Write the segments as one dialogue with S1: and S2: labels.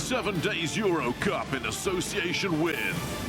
S1: 7 Days EuroCup in association with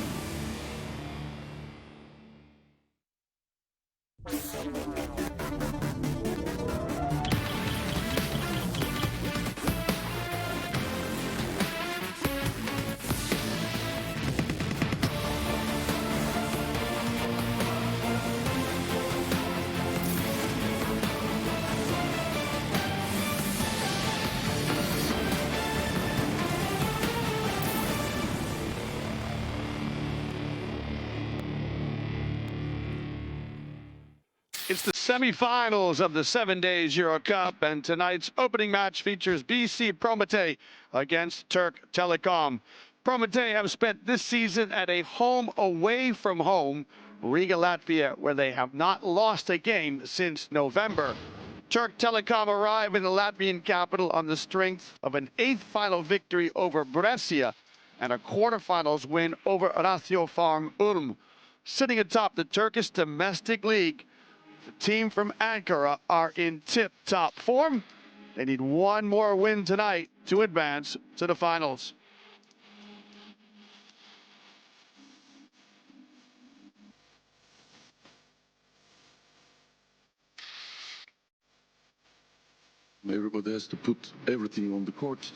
S2: It's the semifinals of the 7 Days EuroCup, and tonight's opening match features BC Prometey against Turk Telekom. Prometey have spent this season at a home away from home, Riga, Latvia, where they have not lost a game since November. Turk Telekom arrive in the Latvian capital on the strength of an 8th final victory over Brescia and a quarterfinals win over Ratio Farm Ulm. Sitting atop the Turkish domestic league, the team from Ankara are in tip-top form. They need one more win tonight to advance to the finals.
S3: Everybody has to put everything on the court.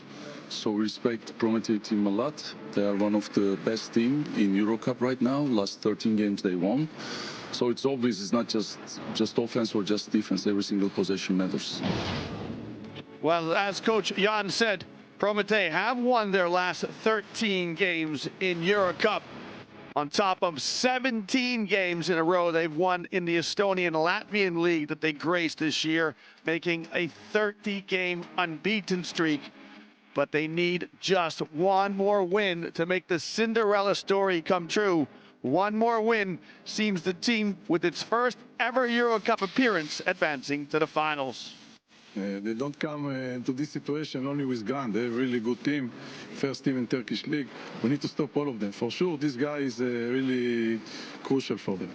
S3: So we respect Prometey team a lot. They are one of the best team in EuroCup right now. Last 13 games they won. So it's obvious it's not just offense or just defense. Every single possession matters.
S2: Well, as Coach Jan said, Prometey have won their last 13 games in EuroCup. On top of 17 games in a row they've won in the Estonian-Latvian league that they graced this year, making a 30-game unbeaten streak. But they need just one more win to make the Cinderella story come true. One more win seems the team with its first ever EuroCup appearance advancing to the finals.
S4: They don't come to this situation only with gun. They're a really good team, first team in Turkish league. We need to stop all of them. For sure, this guy is really crucial for them.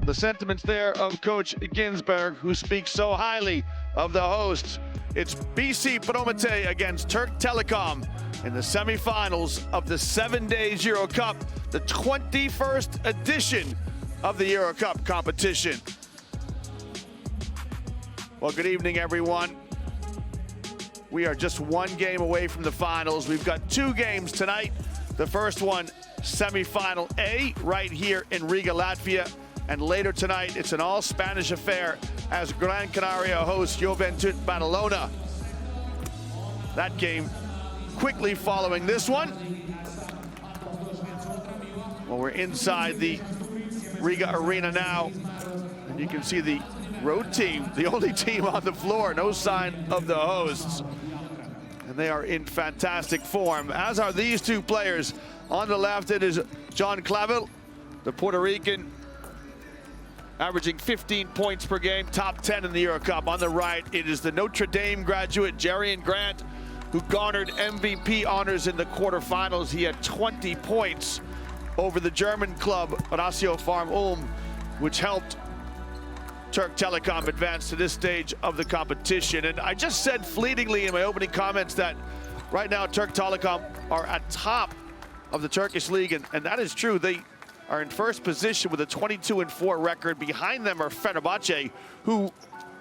S2: The sentiments there of Coach Ginsberg, who speaks so highly of the hosts. It's BC Prometey against Turk Telekom in the semifinals of the 7 Days EuroCup, the 21st edition of the EuroCup competition. Well, good evening, everyone. We are just one game away from the finals. We've got 2 games tonight. The first one, semifinal A, right here in Riga, Latvia. And later tonight, it's an all-Spanish affair as Gran Canaria hosts Juventud Badalona. That game quickly following this one. Well, we're inside the Riga arena now, and you can see the road team, the only team on the floor, no sign of the hosts. And they are in fantastic form, as are these 2 players. On the left, it is John Clavel, the Puerto Rican, averaging 15 points per game, top 10 in the EuroCup. On the right, it is the Notre Dame graduate, Jerian Grant, who garnered MVP honors in the quarterfinals. He had 20 points over the German club, Ratio Farm Ulm, which helped Turk Telekom advance to this stage of the competition. And I just said fleetingly in my opening comments that right now Turk Telekom are at top of the Turkish league, and that is true. They are in first position with a 22-4 record. Behind them are Fenerbahce, who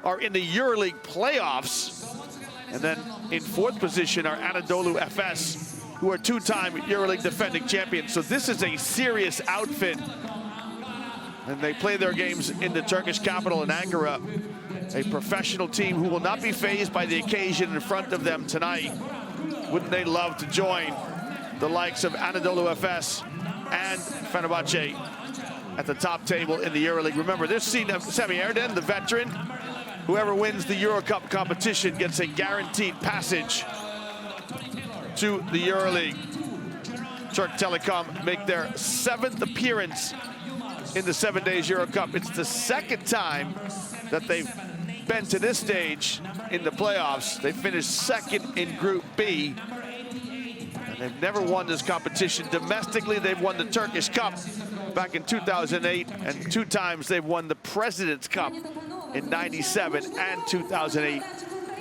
S2: are in the EuroLeague playoffs. And then in 4th position are Anadolu Efes, who are 2-time EuroLeague defending champions. So this is a serious outfit. And they play their games in the Turkish capital in Ankara. A professional team who will not be fazed by the occasion in front of them tonight. Wouldn't they love to join the likes of Anadolu Efes and Fenerbahce at the top table in the EuroLeague? Remember, this scene of Semi Erden, the veteran, whoever wins the EuroCup competition gets a guaranteed passage to the EuroLeague. Turk Telekom make their 7th appearance in the 7 Days EuroCup. It's the 2nd time that they've been to this stage in the playoffs. They finished 2nd in Group B. And they've never won this competition. Domestically, they've won the Turkish Cup back in 2008, and 2 times they've won the President's Cup in '97 and 2008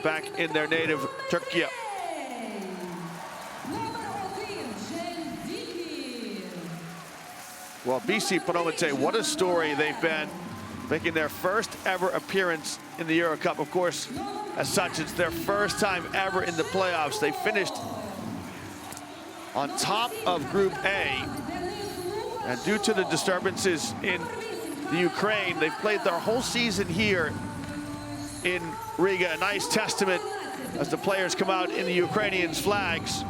S2: back in their native Turkey. Well, BC Prometey, what a story they've been, making their first ever appearance in the EuroCup. Of course, as such, it's their first time ever in the playoffs. They finished on top of Group A, and due to the disturbances in the Ukraine, they've played their whole season here in Riga. A nice testament as the players come out in the Ukrainians' flags.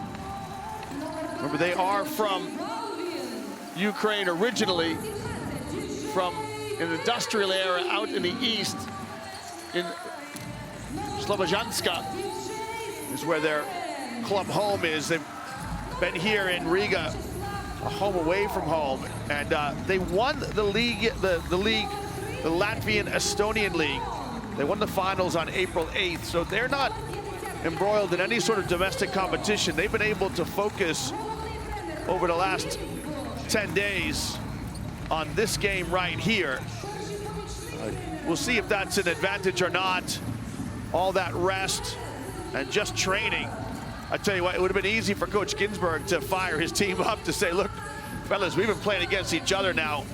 S2: Remember, they are from Ukraine originally, from an industrial area out in the east, in Slobozhanske is where their club home is. They've been here in Riga, a home away from home, and they won the league, the Latvian Estonian League. They won the finals on April 8th, so they're not embroiled in any sort of domestic competition. They've been able to focus over the last 10 days on this game right here. We'll see if that's an advantage or not. All that rest and just training. I tell you what, it would have been easy for Coach Ginsburg to fire his team up to say, look, fellas, we've been playing against each other now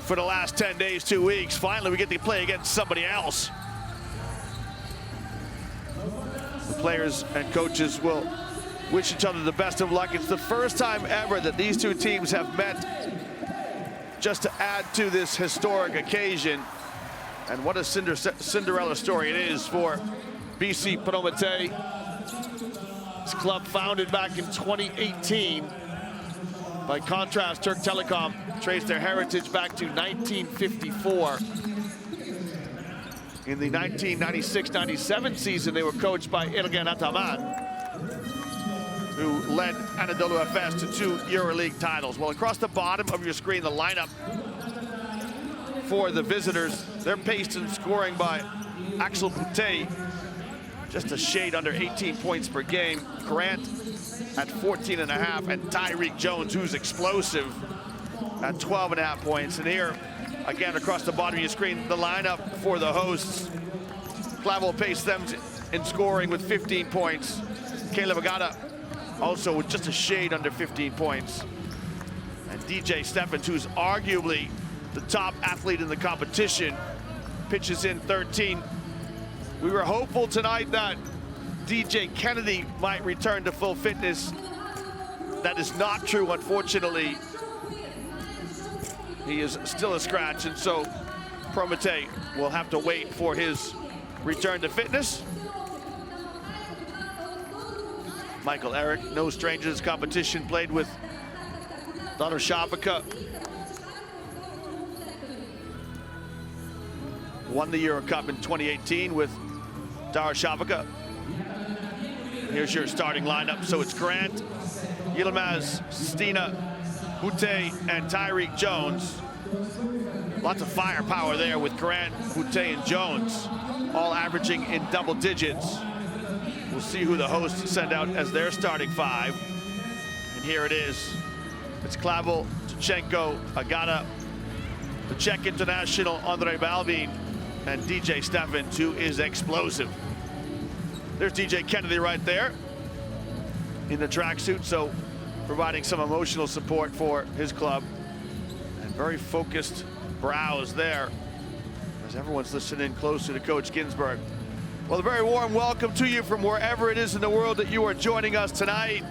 S2: for the last 10 days, 2 weeks. Finally, we get to play against somebody else. The players and coaches will wish each other the best of luck. It's the first time ever that these two teams have met just to add to this historic occasion. And what a Cinderella story it is for BC Prometey. This club founded back in 2018. By contrast, Turk Telekom traced their heritage back to 1954. In the 1996-97 season, they were coached by Ergen Ataman, who led Anadolu Efes to 2 EuroLeague titles. Well, across the bottom of your screen, the lineup for the visitors. They're paced and scoring by Axel Boutet, just a shade under 18 points per game. Grant at 14.5, and Tyreek Jones, who's explosive, at 12.5 points. And here, again, across the bottom of your screen, the lineup for the hosts. Clavel paced them in scoring with 15 points. Caleb Agata also with just a shade under 15 points. And DJ Steffens, who's arguably the top athlete in the competition, pitches in 13. We were hopeful tonight that DJ Kennedy might return to full fitness. That is not true, unfortunately. He is still a scratch, and so Prometey will have to wait for his return to fitness. Michael Eric, no stranger to this competition, played with Darushavka. Won the EuroCup in 2018 with Darushavka. Here's your starting lineup. So it's Grant, Yilmaz, Stina, Boutet, and Tyreek Jones. Lots of firepower there with Grant, Boutet, and Jones, all averaging in double digits. We'll see who the hosts send out as their starting 5. And here it is. It's Clavel, Tchenko, Agata, the Czech international Andrej Balvin, and DJ Steffens, who is explosive. There's DJ Kennedy right there in the tracksuit, so providing some emotional support for his club. And very focused brows there as everyone's listening closer to Coach Ginsburg. Well, a very warm welcome to you from wherever it is in the world that you are joining us tonight.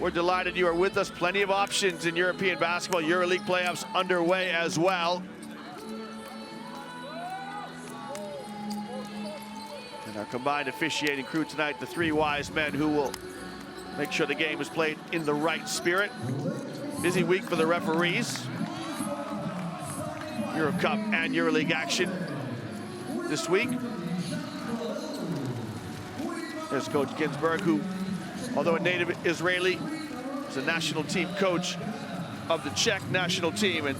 S2: We're delighted you are with us. Plenty of options in European basketball. EuroLeague playoffs underway as well. And our combined officiating crew tonight, the 3 wise men who will make sure the game is played in the right spirit. Busy week for the referees. EuroCup and EuroLeague action this week. There's Coach Ginsburg, who, although a native Israeli, is a national team coach of the Czech national team, and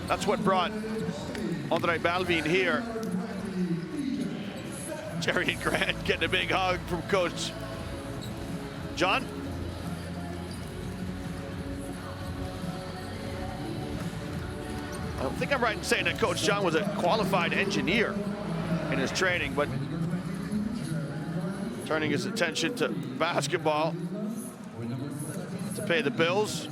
S2: that's what brought Andrej Balvin here. Jerry and Grant getting a big hug from Coach John. I don't think I'm right in saying that Coach John was a qualified engineer in his training, but turning his attention to basketball to pay the bills.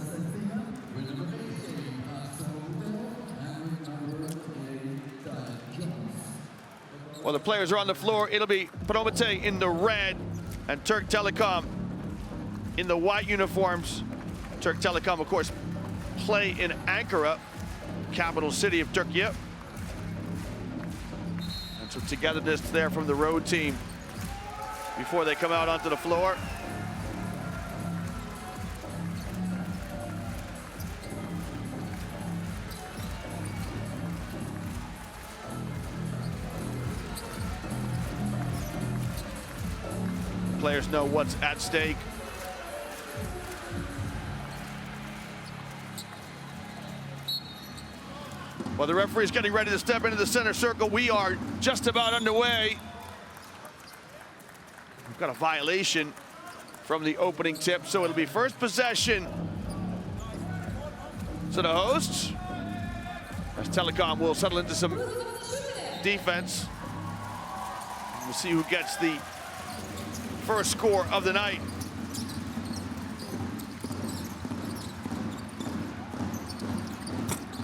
S2: While the players are on the floor, it'll be Prometey in the red and Turk Telekom in the white uniforms. Turk Telekom, of course, play in Ankara, capital city of Turkey. And some togetherness there from the road team before they come out onto the floor. Players know what's at stake. Well, the referee's getting ready to step into the center circle. We are just about underway. We've got a violation from the opening tip, so it'll be first possession to the hosts, as Telekom will settle into some defense. We'll see who gets the first score of the night.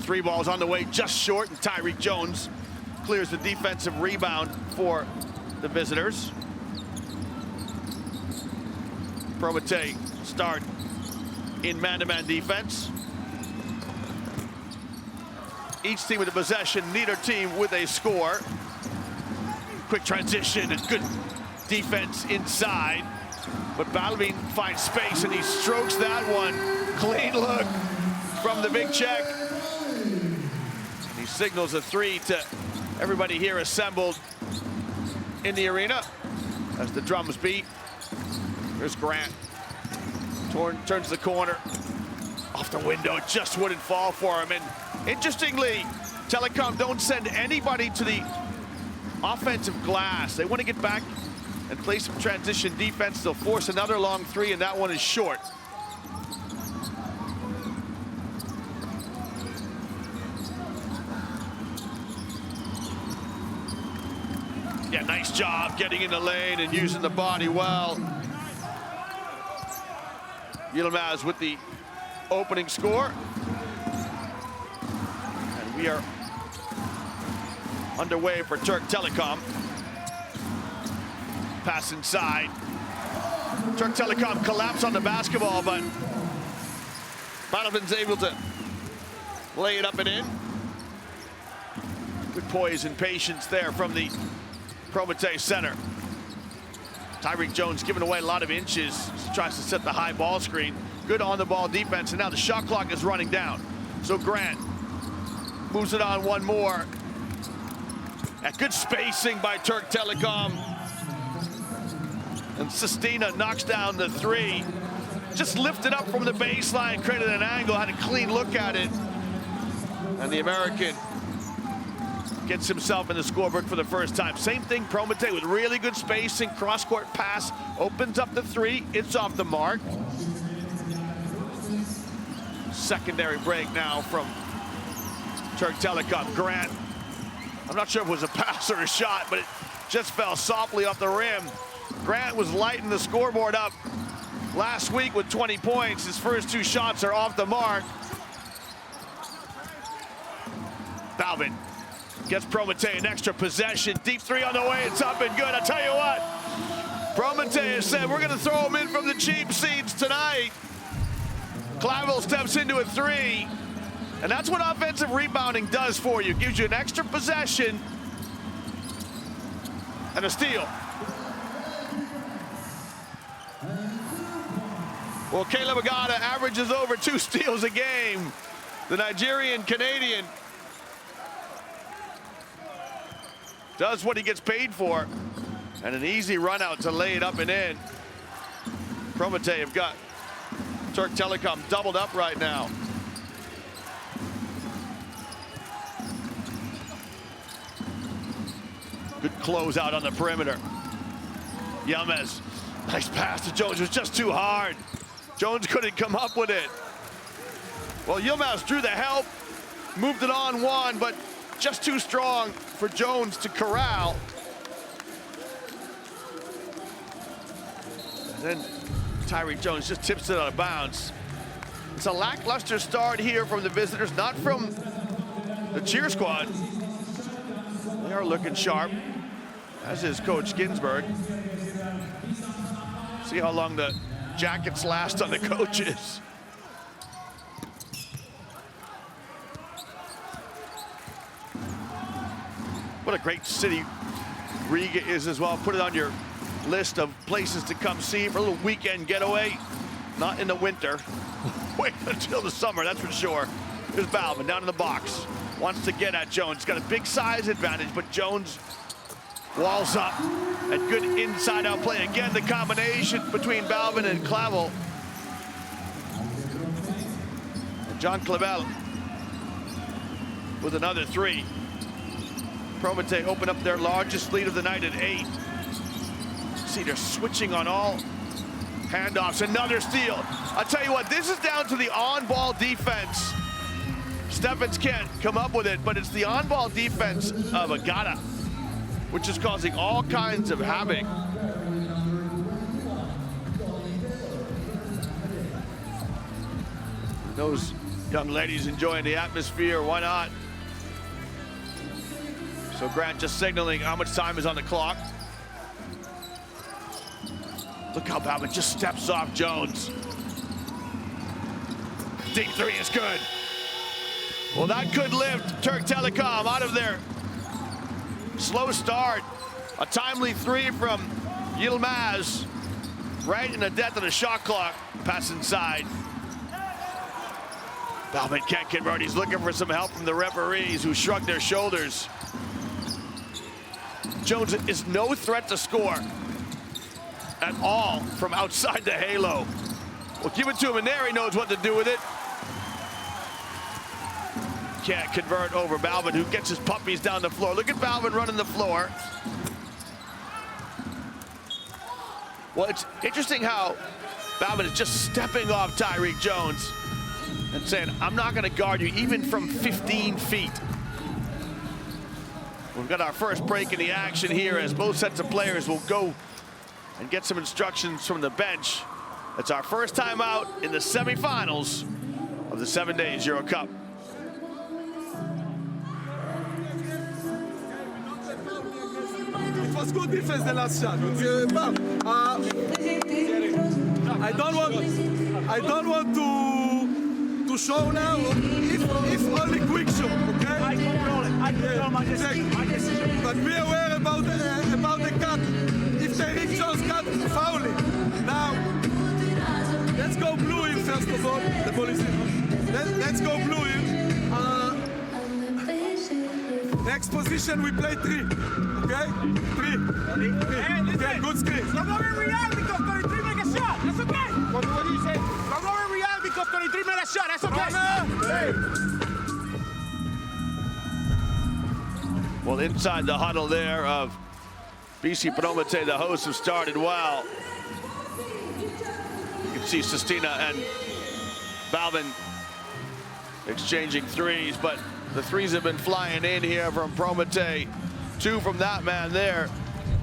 S2: Three balls on the way, just short, and Tyreek Jones clears the defensive rebound for the visitors. Prometey start in man-to-man defense. Each team with a possession, neither team with a score. Quick transition and good defense inside, but Balvin finds space and he strokes that one. Clean look from the big check. He signals a three to everybody here assembled in the arena as the drums beat. Here's Grant. Turns the corner. Off the window, it just wouldn't fall for him. And interestingly, Telekom don't send anybody to the offensive glass. They want to get back and play some transition defense. They'll force another long three, and that one is short. Yeah, nice job getting in the lane and using the body well. Yilmaz with the opening score. And we are underway for Turk Telekom. Pass inside. Turk Telekom collapse on the basketball, but Banovan's able to lay it up and in. Good poise and patience there from the Prometey center. Tyreek Jones giving away a lot of inches. Tries to set the high ball screen. Good on-the-ball defense, and now the shot clock is running down. So Grant moves it on one more. At good spacing by Turk Telekom. And Sestina knocks down the three. Just lifted up from the baseline, created an angle, had a clean look at it. And the American gets himself in the scorebook for the first time. Same thing, Prometey with really good spacing, cross-court pass, opens up the three, it's off the mark. Secondary break now from Turk Telekom. Grant, I'm not sure if it was a pass or a shot, but it just fell softly off the rim. Grant was lighting the scoreboard up last week with 20 points. His first two shots are off the mark. Balvin gets Prometey an extra possession. Deep three on the way, it's up and good. I tell you what, Prometey has said we're gonna throw him in from the cheap seats tonight. Clavel steps into a three, and that's what offensive rebounding does for you. Gives you an extra possession and a steal. Well, Caleb Agada averages over 2 steals a game. The Nigerian-Canadian does what he gets paid for, and an easy run out to lay it up and in. Prometey have got Turk Telekom doubled up right now. Good closeout on the perimeter. Yilmaz, nice pass to Jones, it was just too hard. Jones couldn't come up with it. Well, Yilmaz drew the help, moved it on one, but just too strong for Jones to corral. And then Tyreek Jones just tips it out of bounds. It's a lackluster start here from the visitors, not from the cheer squad. They are looking sharp. as is Coach Ginsberg. See how long the jackets last on the coaches. What a great city Riga is as well. Put it on your list of places to come see for a little weekend getaway. Not in the winter. Wait until the summer, that's for sure. Here's Balvin down in the box. Wants to get at Jones. Got a big size advantage, but Jones walls up. And good inside-out play. Again, the combination between Balvin and Clavel. And John Clavel with another three. Prometey open up their largest lead of the night at 8. See, they're switching on all handoffs. Another steal. I'll tell you what, this is down to the on-ball defense. Steffens can't come up with it, but it's the on-ball defense of Agata, which is causing all kinds of havoc. Those young ladies enjoying the atmosphere, why not? So Grant just signaling how much time is on the clock. Look how Balvin just steps off Jones. Deep three is good. Well, that could lift Turk Telekom out of their slow start. A timely three from Yilmaz, right in the death of the shot clock. Pass inside. Balvin can't convert. He's looking for some help from the referees, who shrug their shoulders. Jones is no threat to score at all from outside the halo. We'll give it to him in there. He knows what to do with it. Can't convert over Balvin, who gets his puppies down the floor. Look at Balvin running the floor. Well, it's interesting how Balvin is just stepping off Tyreek Jones and saying, I'm not going to guard you even from 15 feet. We've got our first break in the action here as both sets of players will go and get some instructions from the bench. It's our first time out in the semifinals of the 7 days EuroCup.
S5: It was good defense the last shot. I don't want to show now. If only quick shot, okay?
S6: I control it. I control my decision.
S5: But be aware about the cut. If Tyreek Jones cut, foul it. Now, let's go blue in first of all. The ball is in. Let's go blue in. Next position we play 3. Okay? 3.
S6: Hey, listen.
S5: Okay, good screen.
S6: Don't go in Real because 23 make a shot. That's okay. What do you say? Don't go in Real because 23 made a shot. That's okay.
S2: Well, inside the huddle there of BC Prometey, the hosts have started well. You can see Sestina and Balvin exchanging threes, but the threes have been flying in here from Prometey. 2 from that man there,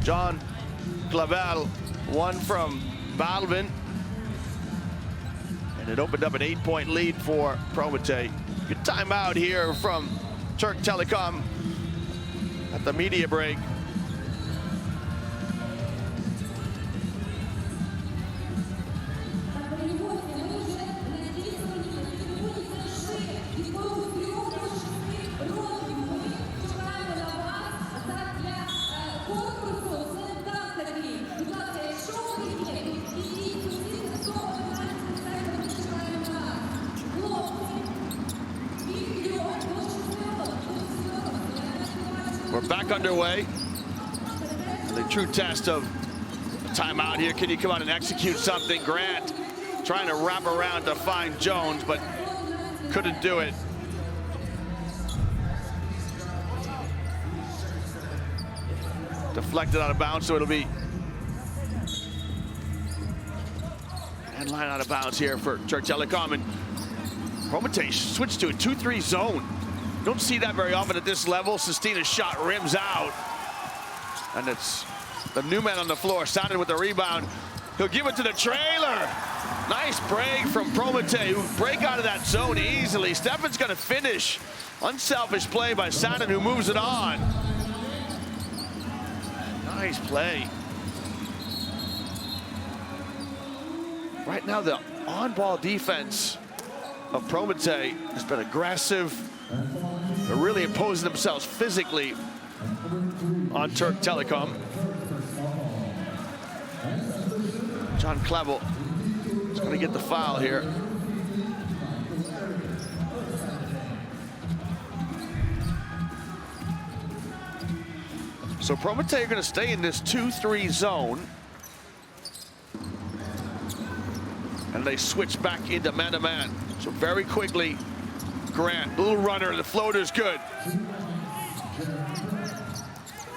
S2: John Clavel, 1 from Balvin. And it opened up an 8-point lead for Prometey. Good timeout here from Turk Telekom at the media break. We're back underway. The true test of timeout here. Can you come out and execute something? Grant trying to wrap around to find Jones, but couldn't do it. Deflected out of bounds, so it'll be and line out of bounds here for Turk Telekom. And Prometey switched to a 2-3 zone. Don't see that very often at this level. Sestina's shot rims out. And it's the new man on the floor, Saturn with the rebound. He'll give it to the trailer. Nice break from Prometey, who break out of that zone easily. Steffens gonna finish. Unselfish play by Saturn, who moves it on. Nice play. Right now, the on-ball defense of Prometey has been aggressive. They're really imposing themselves physically on Turk Telekom. John Klevel is going to get the foul here. So Prometey are going to stay in this 2-3 zone. And they switch back into man-to-man. So very quickly, Grant, little runner, the floater's good.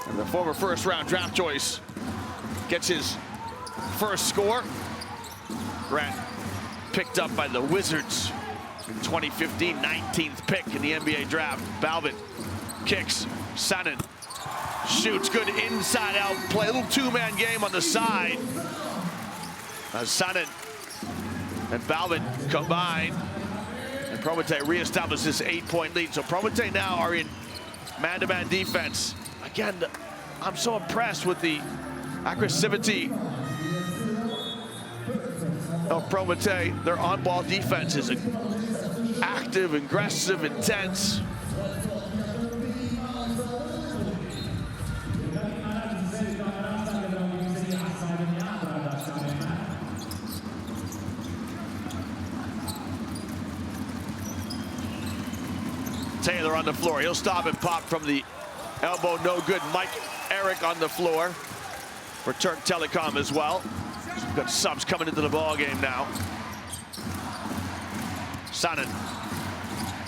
S2: And the former first-round draft choice gets his first score. Grant picked up by the Wizards in 2015, 19th pick in the NBA draft. Balvin kicks, Sanin shoots, good inside out play, little two-man game on the side. As Sanin and Balvin combine, and Prometey reestablishes this 8-point lead. So Prometey now are in man-to-man defense. Again, I'm so impressed with the aggressivity of Prometey. Their on-ball defense is active, aggressive, intense. Taylor on the floor. He'll stop and pop from the elbow. No good. Mike Eric on the floor for Turk Telekom as well. So we've got subs coming into the ball game now. Sanin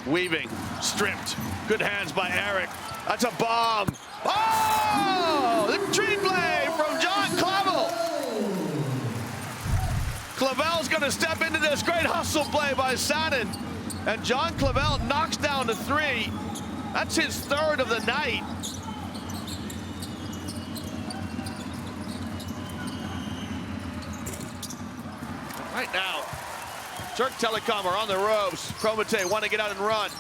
S2: weaving, stripped. Good hands by Eric. That's a bomb. Oh! The tree play from John Klevel. Klevel's going to step into this. Great hustle play by Sanin. And John Klevel knocks down the three. That's his third of the night. Right now, Turk Telekom are on the ropes. Prometey want to get out and run.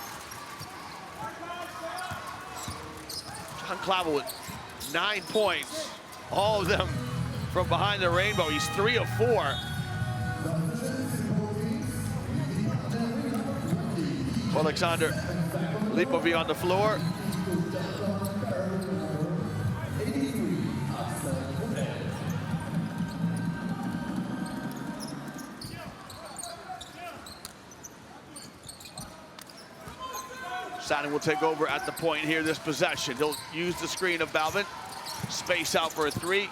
S2: John Klevel with 9 points. All of them from behind the rainbow. He's 3 of 4. Alexander Lipovy on the floor. Sanin will take over at the point here, this possession. He'll use the screen of Balvin. Space out for a three.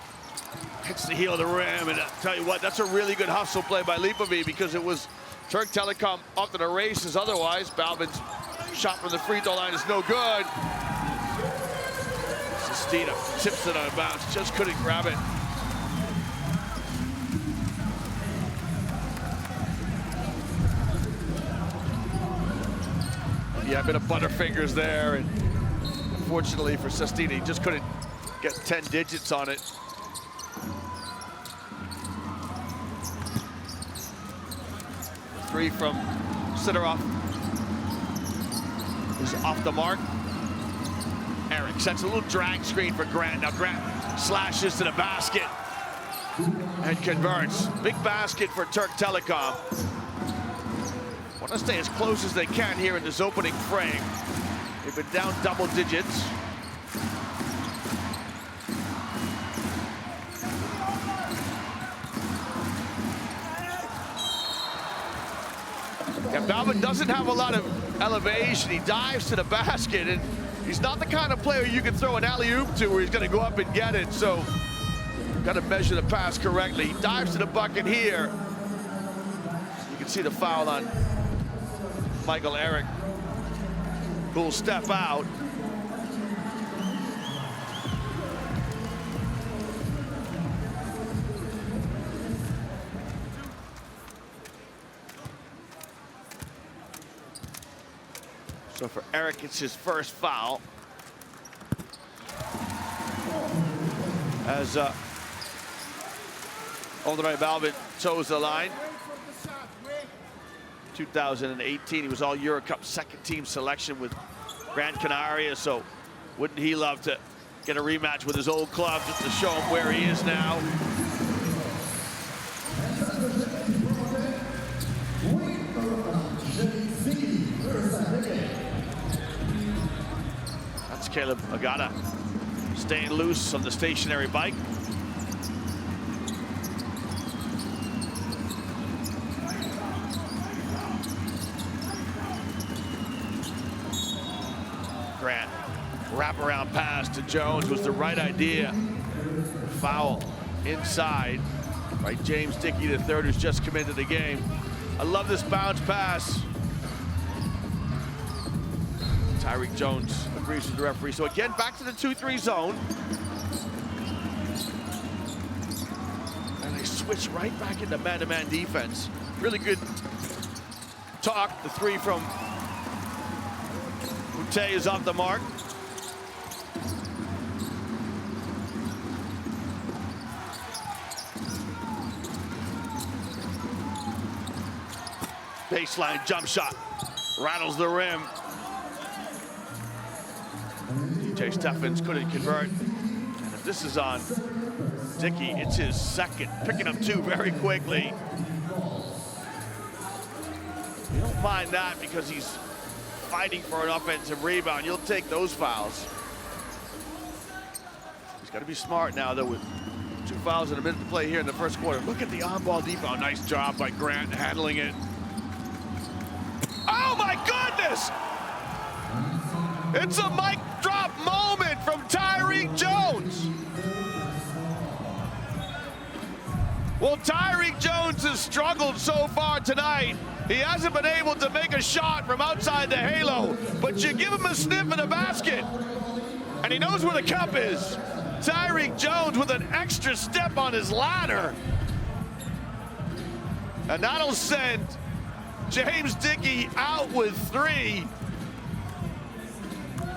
S2: Hits the heel of the rim, and I'll tell you what, that's a really good hustle play by Lipovy, because it was Turk Telekom up to the races otherwise. Balvin's shot from the free throw line is no good. Sestina tips it out of bounds, just couldn't grab it. Yeah, a bit of butterfingers there, and unfortunately for Sestina, he just couldn't get 10 digits on it. Three from Sidorov is off the mark. Eric sets a little drag screen for Grant. Now Grant slashes to the basket and converts. Big basket for Turk Telekom. Want to stay as close as they can here in this opening frame. They've been down double digits. Yeah, Balvin doesn't have a lot of elevation. He dives to the basket, and he's not the kind of player you can throw an alley-oop to where he's going to go up and get it. So, got to measure the pass correctly. He dives to the bucket here. You can see the foul on Michael Eric, who will step out. So for Eric, it's his first foul. As Ondrej Balvin toes the line. 2018, he was all EuroCup second team selection with Gran Canaria, so wouldn't he love to get a rematch with his old club just to show him where he is now. That's Caleb Agata staying loose on the stationary bike. Grant, wraparound pass to Jones was the right idea. Foul inside, right? James Dickey III, who's just come into the game. I love this bounce pass. Tyreek Jones agrees with the referee. So again, back to the 2-3 zone. And they switch right back into man-to-man defense. Really good talk. The three from Prometey is off the mark. Baseline jump shot, rattles the rim. DJ Steffens couldn't convert. And if this is on Dickey, it's his second, picking up two very quickly. You don't mind that because he's fighting for an offensive rebound. You'll take those fouls. He's got to be smart now, though, with 2 fouls and a minute to play here in the first quarter. Look at the on-ball defense. Nice job by Grant handling it. Oh, my goodness! It's a mic drop moment from Tyreek Jones. Well, Tyreek Jones has struggled so far tonight. He hasn't been able to make a shot from outside the halo, but you give him a sniff in the basket, and he knows where the cup is. Tyreek Jones with an extra step on his ladder. And that'll send James Dickey out with 3.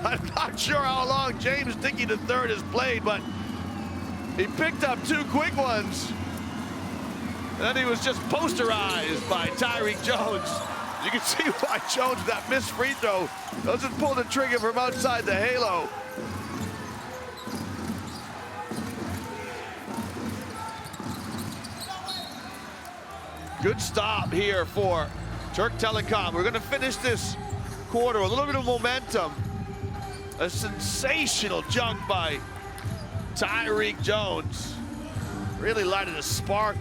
S2: I'm not sure how long James Dickey III has played, but he picked up 2 quick ones. And then he was just posterized by Tyreek Jones. You can see why Jones, that missed free throw, doesn't pull the trigger from outside the halo. Good stop here for Turk Telekom. We're going to finish this quarter with a little bit of momentum. A sensational jump by Tyreek Jones. Really lighted a spark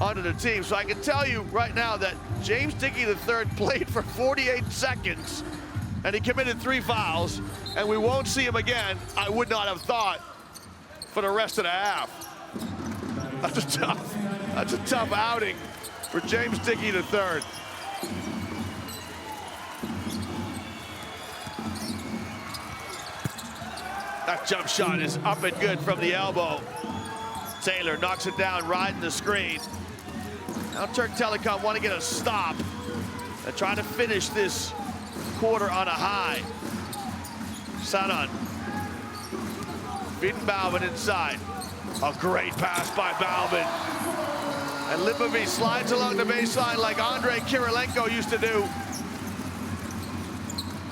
S2: onto the team. So I can tell you right now that James Dickey III played for 48 seconds and he committed 3 fouls, and we won't see him again, I would not have thought, for the rest of the half. That's a tough outing for James Dickey III. That jump shot is up and good from the elbow. Taylor knocks it down, riding the screen. Now Turk Telekom want to get a stop and try to finish this quarter on a high. Sanon beating Bauman inside. A great pass by Bauman. And Lipovich slides along the baseline like Andrei Kirilenko used to do.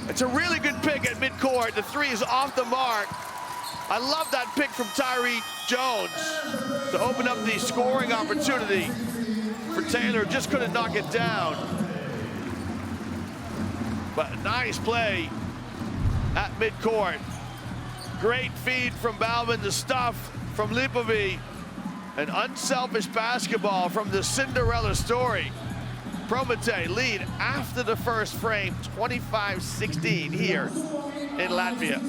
S2: It's a really good pick at midcourt. The 3 is off the mark. I love that pick from Tyreek Jones to open up the scoring opportunity for Taylor. Just couldn't knock it down. But nice play at midcourt. Great feed from Bauman, the stuff from Lipovich. An unselfish basketball from the Cinderella story. Prometey lead after the first frame, 25-16 here in Latvia.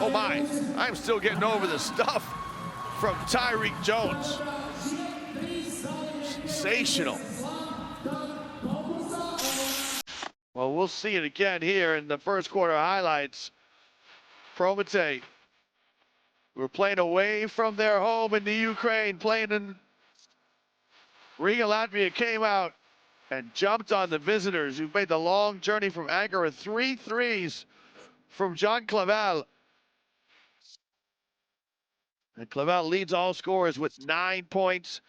S2: Oh my, I'm still getting over the stuff from Tyreek Jones. Sensational. Well, we'll see it again here in the first quarter highlights. Prometey, we're playing away from their home in the Ukraine, playing in Riga, Latvia, came out and jumped on the visitors who've made the long journey from Ankara. 3 threes from John Clavel. And Clavel leads all scorers with 9 points.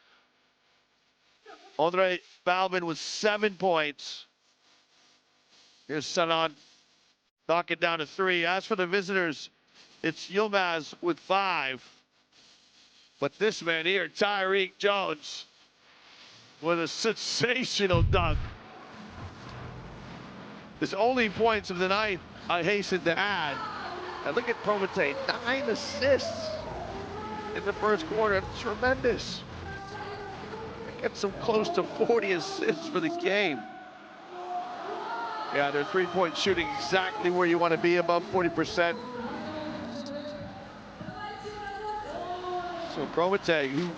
S2: Andrei Bauman with 7 points. Here's Sanon knock it down to 3. As for the visitors, it's Yilmaz with 5. But this man here, Tyreek Jones, with a sensational dunk. His only points of the night, I hasten to add. And look at Prometey, 9 assists in the first quarter. Tremendous. Gets him close to 40 assists for the game. Yeah, their three-point shooting exactly where you want to be, above 40%. So Prometey, who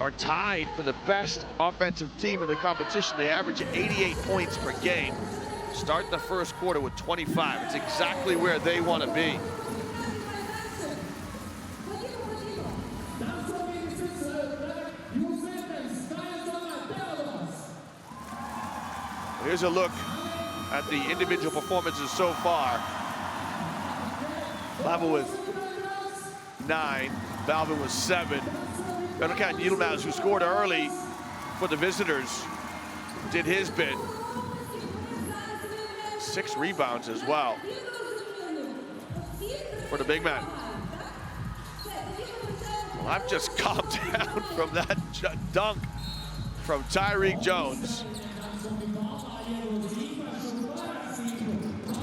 S2: are tied for the best offensive team in the competition. They average 88 points per game. Start the first quarter with 25. It's exactly where they want to be. Here's a look at the individual performances so far. Lava with 9, Balvin with 7. Gotta count Yilmaz, who scored early for the visitors, did his bit. 6 rebounds as well for the big man. Well, I've just calmed down from that dunk from Tyreek Jones.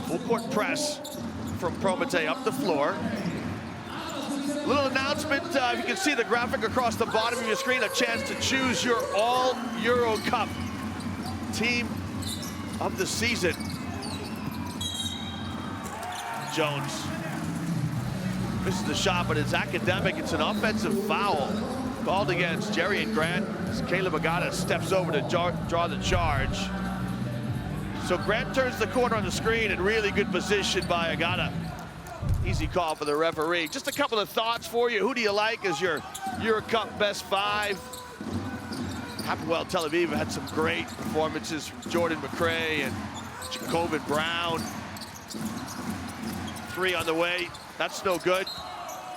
S2: Full court press from Prometey up the floor. Little announcement, if you can see the graphic across the bottom of your screen, a chance to choose your all EuroCup team of the season. Jones misses the shot, but it's academic. It's an offensive foul called against Jerry and Grant as Caleb Agata steps over to draw the charge. So Grant turns the corner on the screen in really good position by Agata. Easy call for the referee. Just a couple of thoughts for you. Who do you like as your EuroCup best 5? Hapoel Tel Aviv had some great performances from Jordan McRae and Jacobin Brown. 3 on the way. That's no good.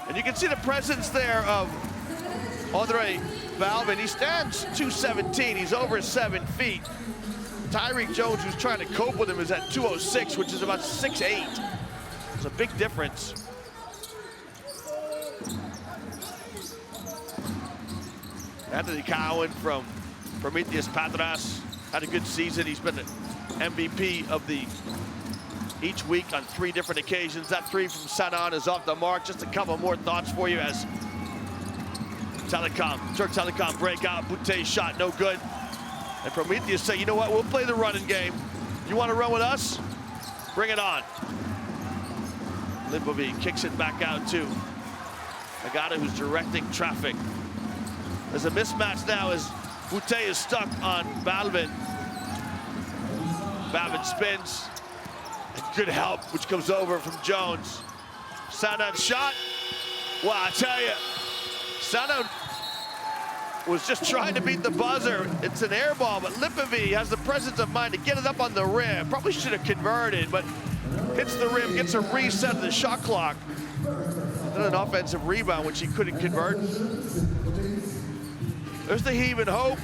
S2: And you can see the presence there of Andre Balvin. He stands 217. He's over 7 feet. Tyreek Jones, who's trying to cope with him, is at 206, which is about 6'8". It's a big difference. Anthony Cowan from Prometheus Patras had a good season. He's been the MVP of each week on 3 different occasions. That 3 from Sanan is off the mark. Just a couple more thoughts for you as Turk Telekom breakout. Boutte's shot no good. And Prometheus say, you know what, we'll play the running game. You want to run with us? Bring it on. Lipovic kicks it back out to Agata, who's directing traffic. There's a mismatch now as Boutté is stuck on Balvin. Balvin spins. And good help, which comes over from Jones. Sanan shot. Wow, I tell you, Sanan was just trying to beat the buzzer. It's an air ball, but Lipovic has the presence of mind to get it up on the rim. Probably should have converted, but hits the rim, gets a reset of the shot clock. Then an offensive rebound, which he couldn't convert. There's the heave and hope.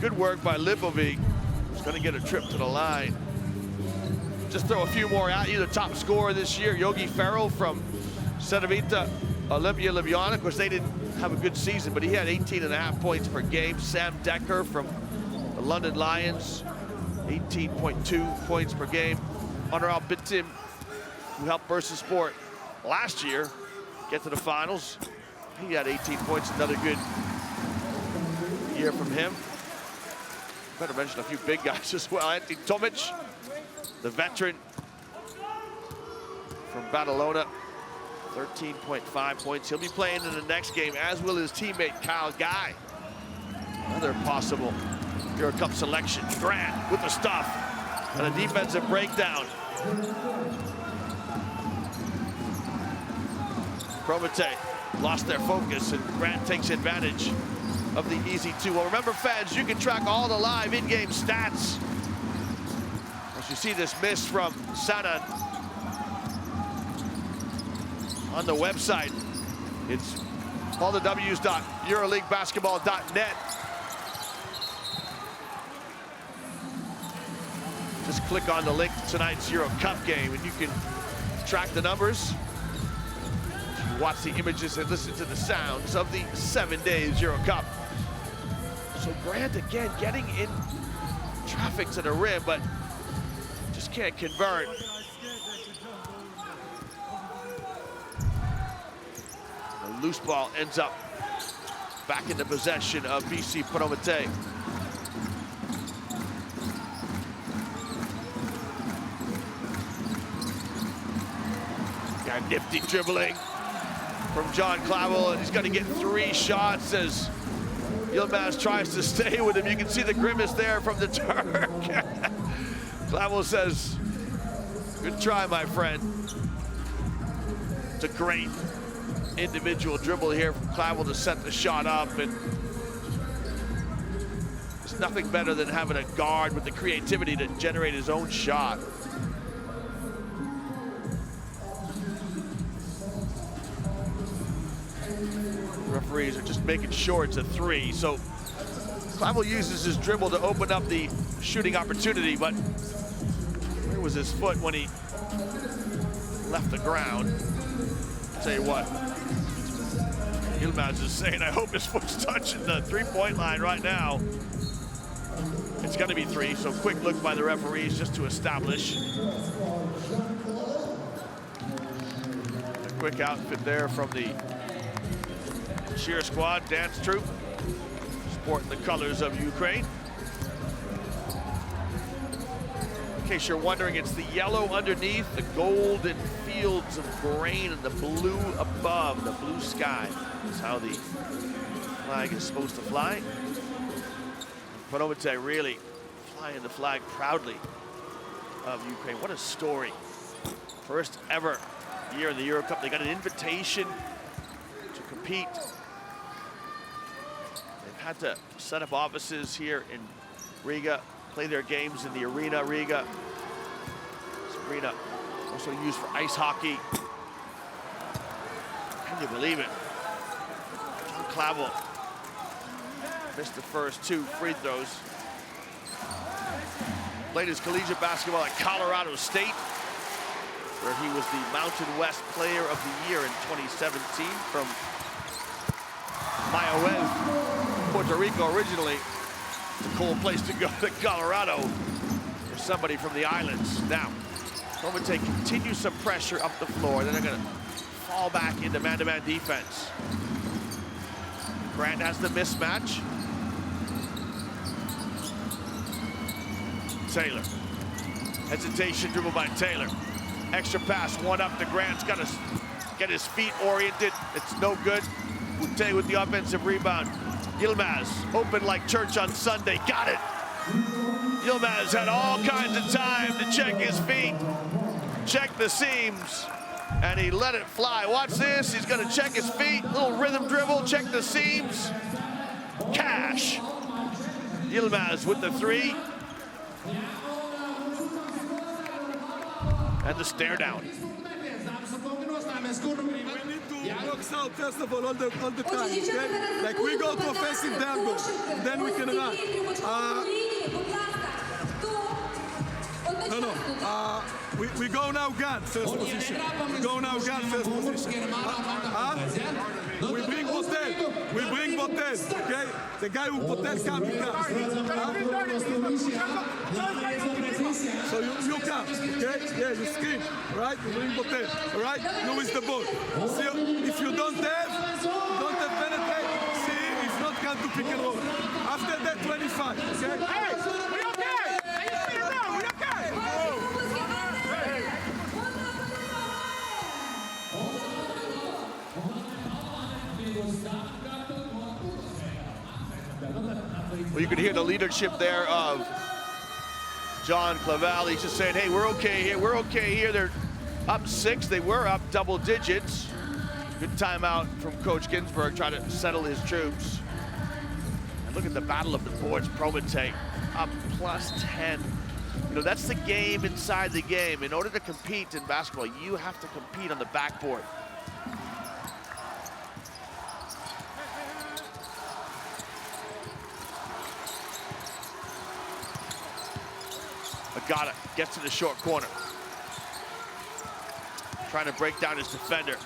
S2: Good work by Lipovic. He's gonna get a trip to the line. Just throw a few more at you. The top scorer this year, Yogi Ferrell from Cedevita Olympia Ljubljana. Of course, they didn't have a good season, but he had 18.5 points per game. Sam Decker from the London Lions, 18.2 points per game. Honoral Bitim, who helped Bursaspor last year get to the finals. He had 18 points, another good year from him. Better mention a few big guys as well. Anthony Tomic, the veteran from Badalona, 13.5 points. He'll be playing in the next game, as will his teammate Kyle Guy. Another possible EuroCup selection. Grant with the stuff and a defensive breakdown. Prometey lost their focus, and Grant takes advantage of the easy 2. Well, remember, fans, you can track all the live in-game stats. As you see this miss from Sanan on the website. It's all the W's.EuroLeagueBasketball.net. just click on the link to tonight's EuroCup game and you can track the numbers, watch the images, and listen to the sounds of the 7 days EuroCup. So Grant again getting in traffic to the rim, but just can't convert. The loose ball ends up back in the possession of BC Prometey. Got nifty dribbling from John Clavel, and he's going to get 3 shots as Yilmaz tries to stay with him. You can see the grimace there from the Turk. Clavel says, good try, my friend. It's a great individual dribble here from Clavel to set the shot up, and there's nothing better than having a guard with the creativity to generate his own shot. Referees are just making sure it's a 3. So Clavel uses his dribble to open up the shooting opportunity, but where was his foot when he left the ground? I'll tell you what, Yilmaz is saying, I hope his foot's touching the 3-point line right now. It's gonna be 3, so quick look by the referees just to establish. A quick outfit there from the cheer squad, dance troupe, sporting the colors of Ukraine. In case you're wondering, it's the yellow underneath, the golden fields of grain, and the blue above, the blue sky. That's how the flag is supposed to fly. Prometey really flying the flag proudly of Ukraine. What a story. First ever year in the EuroCup. They got an invitation to compete. They've had to set up offices here in Riga, play their games in the arena, Riga. This arena also used for ice hockey. Can you believe it? John Clavel missed the first 2 free throws. Played his collegiate basketball at Colorado State, where he was the Mountain West Player of the Year in 2017 from Mayahuez, Puerto Rico originally. It's a cool place to go to Colorado for somebody from the islands. Now, Prometey continues some pressure up the floor. Then they're gonna fall back into man-to-man defense. Grant has the mismatch. Taylor. Hesitation dribble by Taylor. Extra pass, 1 up to Grant's got to get his feet oriented. It's no good. Ute with the offensive rebound. Yilmaz, open like church on Sunday, got it. Yilmaz had all kinds of time to check his feet, check the seams, and he let it fly. Watch this, he's gonna check his feet, little rhythm dribble, check the seams. Cash. Yilmaz with the 3. And the stare down.
S5: We need to box out first of all the time, okay? Like we go to offensive tempo, then we can run. We go now gun, first position. We go now gun, first position. We bring Botel. We bring Botel, okay? The guy who Botel comes, he comes. So you come, okay? Yeah, you scream, right? You bring Botel, all right? You with the ball. See, if you don't have penetrate, see, it's not come to pick and roll. After that, 25, okay?
S6: Hey, we okay? We okay?
S2: Well, you can hear the leadership there of John Clavel. He's just saying, hey, we're okay here. We're okay here. They're up 6. They were up double digits. Good timeout from Coach Ginsburg trying to settle his troops. And look at the battle of the boards. Prometey up +10. You know, that's the game inside the game. In order to compete in basketball, you have to compete on the backboard. Magada gets to the short corner. Trying to break down his defender.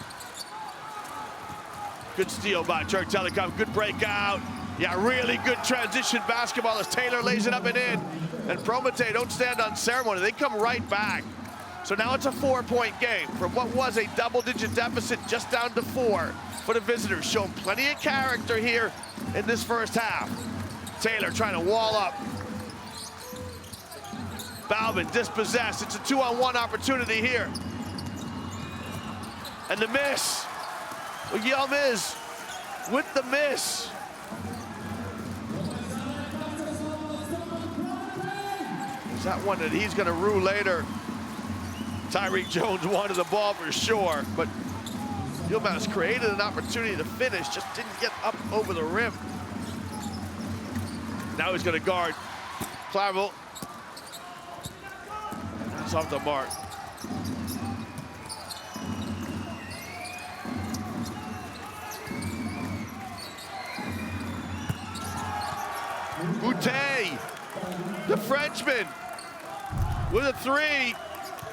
S2: Good steal by Turk Telekom, good breakout. Yeah, really good transition basketball as Taylor lays it up and in. And Prometey don't stand on ceremony, they come right back. So now it's a 4-point game from what was a double-digit deficit just down to 4 for the visitors. Showing plenty of character here in this first half. Taylor trying to wall up. Balvin dispossessed, it's a 2-on-1 opportunity here. And the miss. Well, Yilmaz with the miss. Is that one that he's going to rue later? Tyreek Jones wanted the ball for sure, but Yilmaz created an opportunity to finish, just didn't get up over the rim. Now he's going to guard Clavel. That's off the mark. Boutte, the Frenchman, with a 3,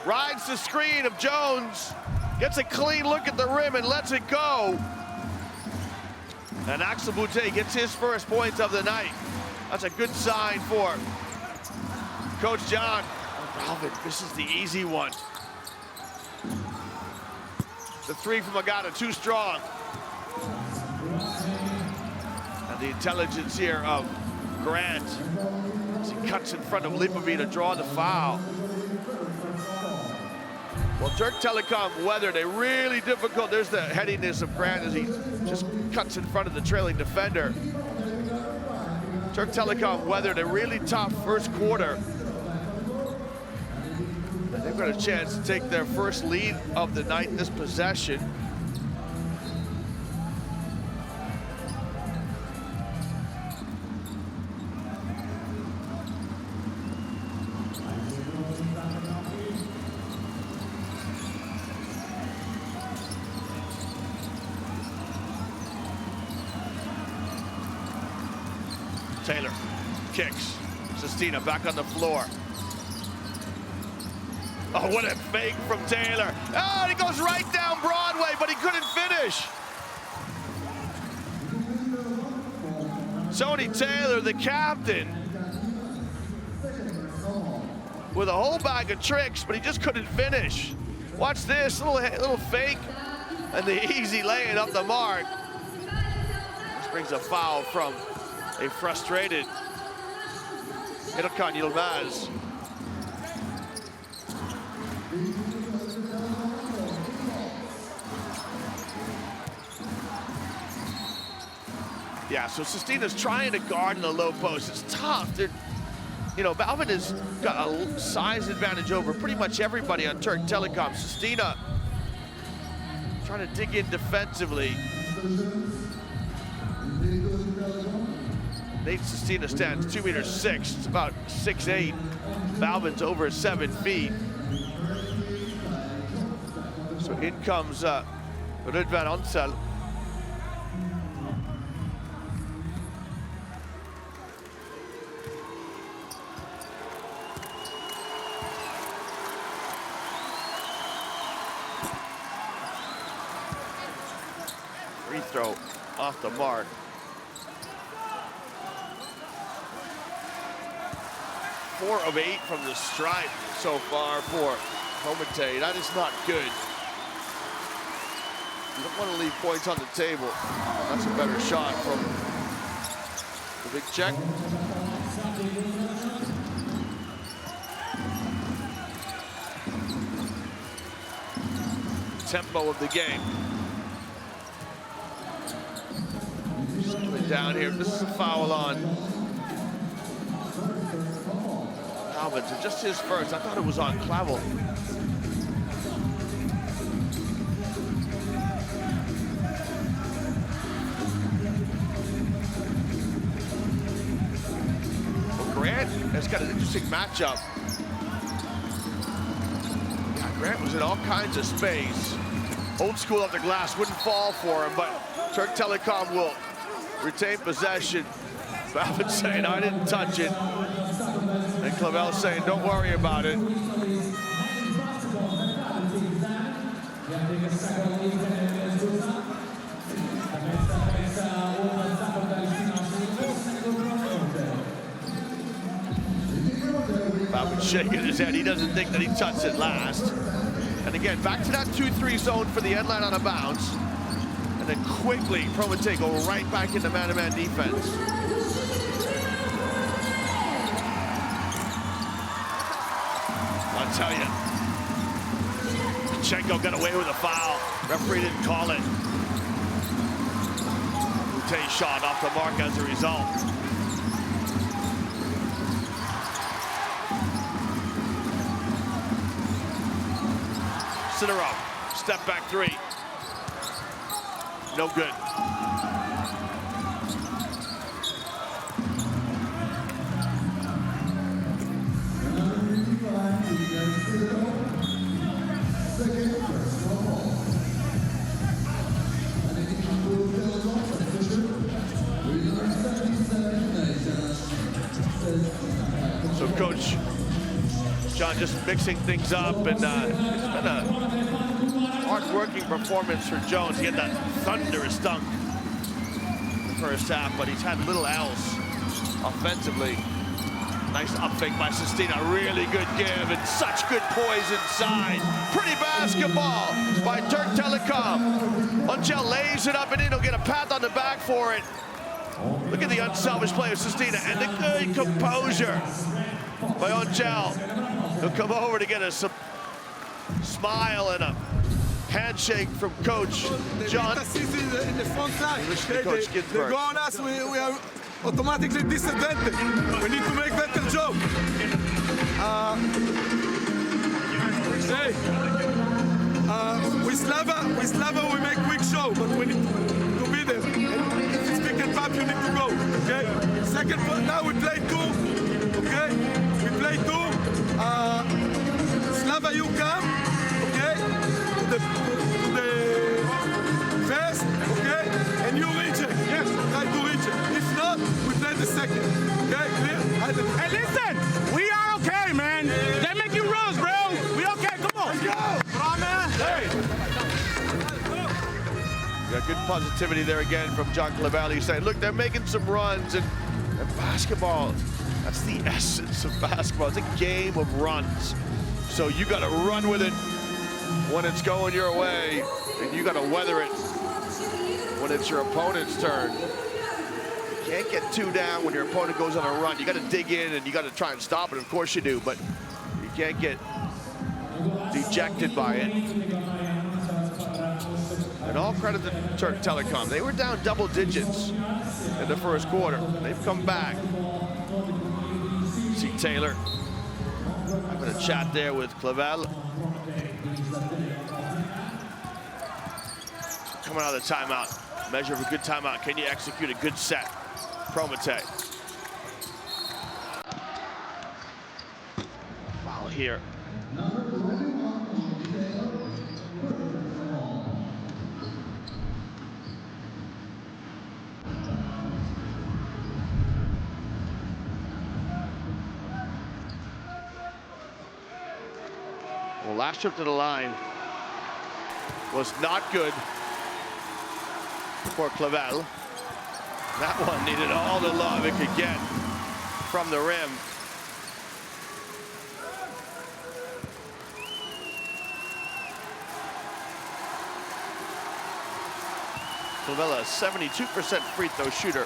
S2: rides the screen of Jones, gets a clean look at the rim and lets it go. And Axel Boutte gets his first points of the night. That's a good sign for Coach John. Balvin misses the easy one. The 3 from Magada, too strong. And the intelligence here of Grant as he cuts in front of Lipovi to draw the foul. Well, Turk Telekom weathered a really difficult, there's the headiness of Grant as he just cuts in front of the trailing defender. Turk Telekom weathered a really tough first quarter. And they've got a chance to take their first lead of the night in this possession. Taylor kicks. Sestina back on the floor. Oh, what a fake from Taylor. Oh, he goes right down Broadway, but he couldn't finish. Tony Taylor, the captain, with a whole bag of tricks, but he just couldn't finish. Watch this, little fake, and the easy laying up the mark. This brings a foul from a frustrated Erkan Yilmaz. Yeah, so Sestina's trying to guard in the low post. It's tough. You know, Balvin has got a size advantage over pretty much everybody on Turk Telekom. Sestina trying to dig in defensively. Nate Sestina stands 2'6". It's about 6'8". Balvin's over 7 feet. So in comes Ruud van Onsel. Free throw off the mark. Four of 8 from the stripe so far for Prometey. That is not good. You don't want to leave points on the table. That's a better shot from the big check. Tempo of the game. Just down here. This is a foul on Balvin, so just his first. I thought it was on Clavel. Well, Grant has got an interesting matchup. Yeah, Grant was in all kinds of space. Old school off the glass wouldn't fall for him, but Turk Telekom will retain possession. Balvin saying, I didn't touch it. And Clavel saying, don't worry about it. Baumann shaking his head. He doesn't think that he touched it last. And again, back to that 2-3 zone for the headline on a bounce. And then quickly, Prometey go right back into man-to-man defense. I'll tell you, Chenko got away with a foul. Referee didn't call it. Prometey shot off the mark as a result. Sidorov, step back three. No good. So Coach John just mixing things up, and it's been a hard-working performance for Jones. He had that thunderous dunk in the first half, but he's had little else offensively. Nice up fake by Sestina, really good give, and such good poise inside. Pretty basketball by Turk Telekom. Angel lays it up and in, he'll get a pat on the back for it. Look at the unselfish play of Sestina and the good composure by Angel. He'll come over to get a smile and a handshake from Coach John.
S5: In the front line.
S2: Coach
S5: They go on us, we are automatically disadvantaged. We need to make better job. With Slava we make quick show, but we need to be there. If it's pick and pop, you need to go. Okay. Second point, now we play two. Okay. We play two. Slava, you come. Okay. To the first. Okay. And you reach it. Yes. Try to reach it. If not, we play the second. Okay. Clear?
S6: Hey, listen. We are okay, man. They're making runs, bro. We okay. Come on. Let's go. Come on, man. Hey.
S2: Got good positivity there again from John Clavel. He's saying, look, they're making some runs, and basketball, that's the essence of basketball. It's a game of runs. So you got to run with it when it's going your way, and you got to weather it when it's your opponent's turn. You can't get two down when your opponent goes on a run. You got to dig in, and you got to try and stop it. Of course you do, but you can't get dejected by it. And all credit to Turk Telekom. They were down double digits in the first quarter. They've come back. See Taylor having a chat there with Clavel. Coming out of the timeout. Measure of a good timeout. Can you execute a good set? Prometey. Foul here. Well, last trip to the line was not good for Clavel. That one needed all the love it could get from the rim. Clavel, a 72% free throw shooter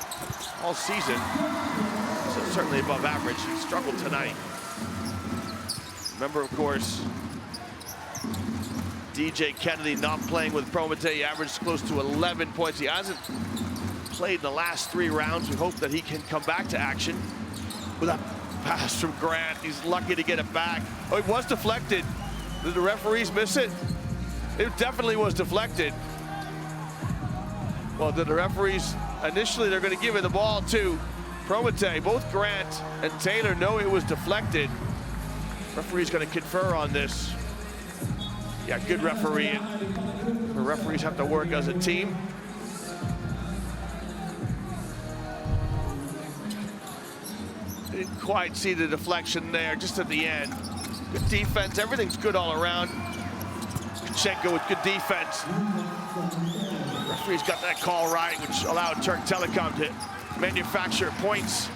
S2: all season. So certainly above average. He struggled tonight. Remember, of course, DJ Kennedy not playing with Prometey. He averaged close to 11 points. He hasn't played in the last 3 rounds. We hope that he can come back to action with a pass from Grant. He's lucky to get it back. Oh, it was deflected. Did the referees miss it? It definitely was deflected. Well, did the referees, initially they're going to give it the ball to Prometey. Both Grant and Taylor know it was deflected. Referee's going to confer on this. Yeah, good refereeing. The referees have to work as a team. Didn't quite see the deflection there just at the end. Good defense, everything's good all around. Schenko with good defense. Referee's got that call right, which allowed Turk Telekom to manufacture points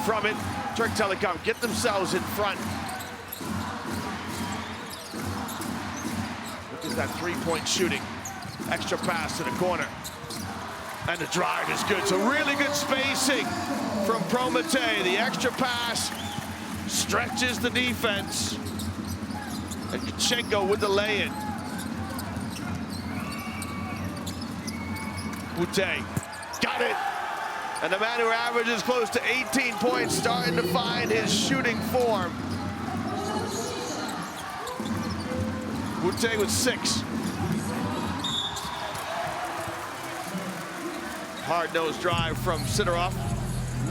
S2: from it. Turk Telekom get themselves in front. Look at that three-point shooting. Extra pass to the corner. And the drive is good. So really good spacing from Prometey. The extra pass stretches the defense. And Schenko with the lay-in. Prometey got it. And the man who averages close to 18 points starting to find his shooting form. Prometey with 6. Hard-nosed drive from Sidorov.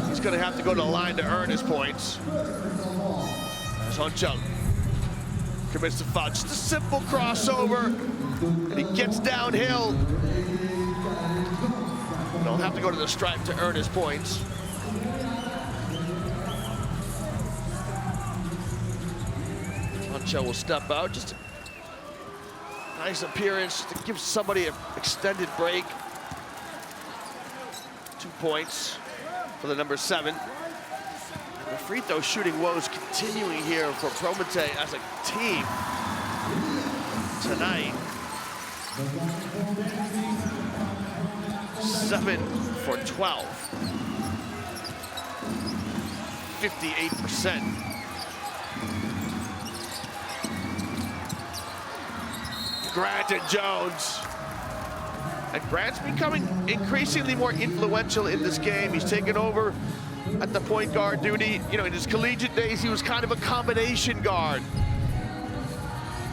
S2: He's going to have to go to the line to earn his points. Sonchuk commits to foul. Just a simple crossover, and he gets downhill. He'll have to go to the stripe to earn his points. Sonchuk will step out. Just a nice appearance to give somebody an extended break. 2 points for the number 7. And the free throw shooting woes continuing here for Prometey as a team tonight. 7 for 12. 58%. Grant and Jones. And Grant's becoming increasingly more influential in this game. He's taken over at the point guard duty. You know, in his collegiate days, he was kind of a combination guard.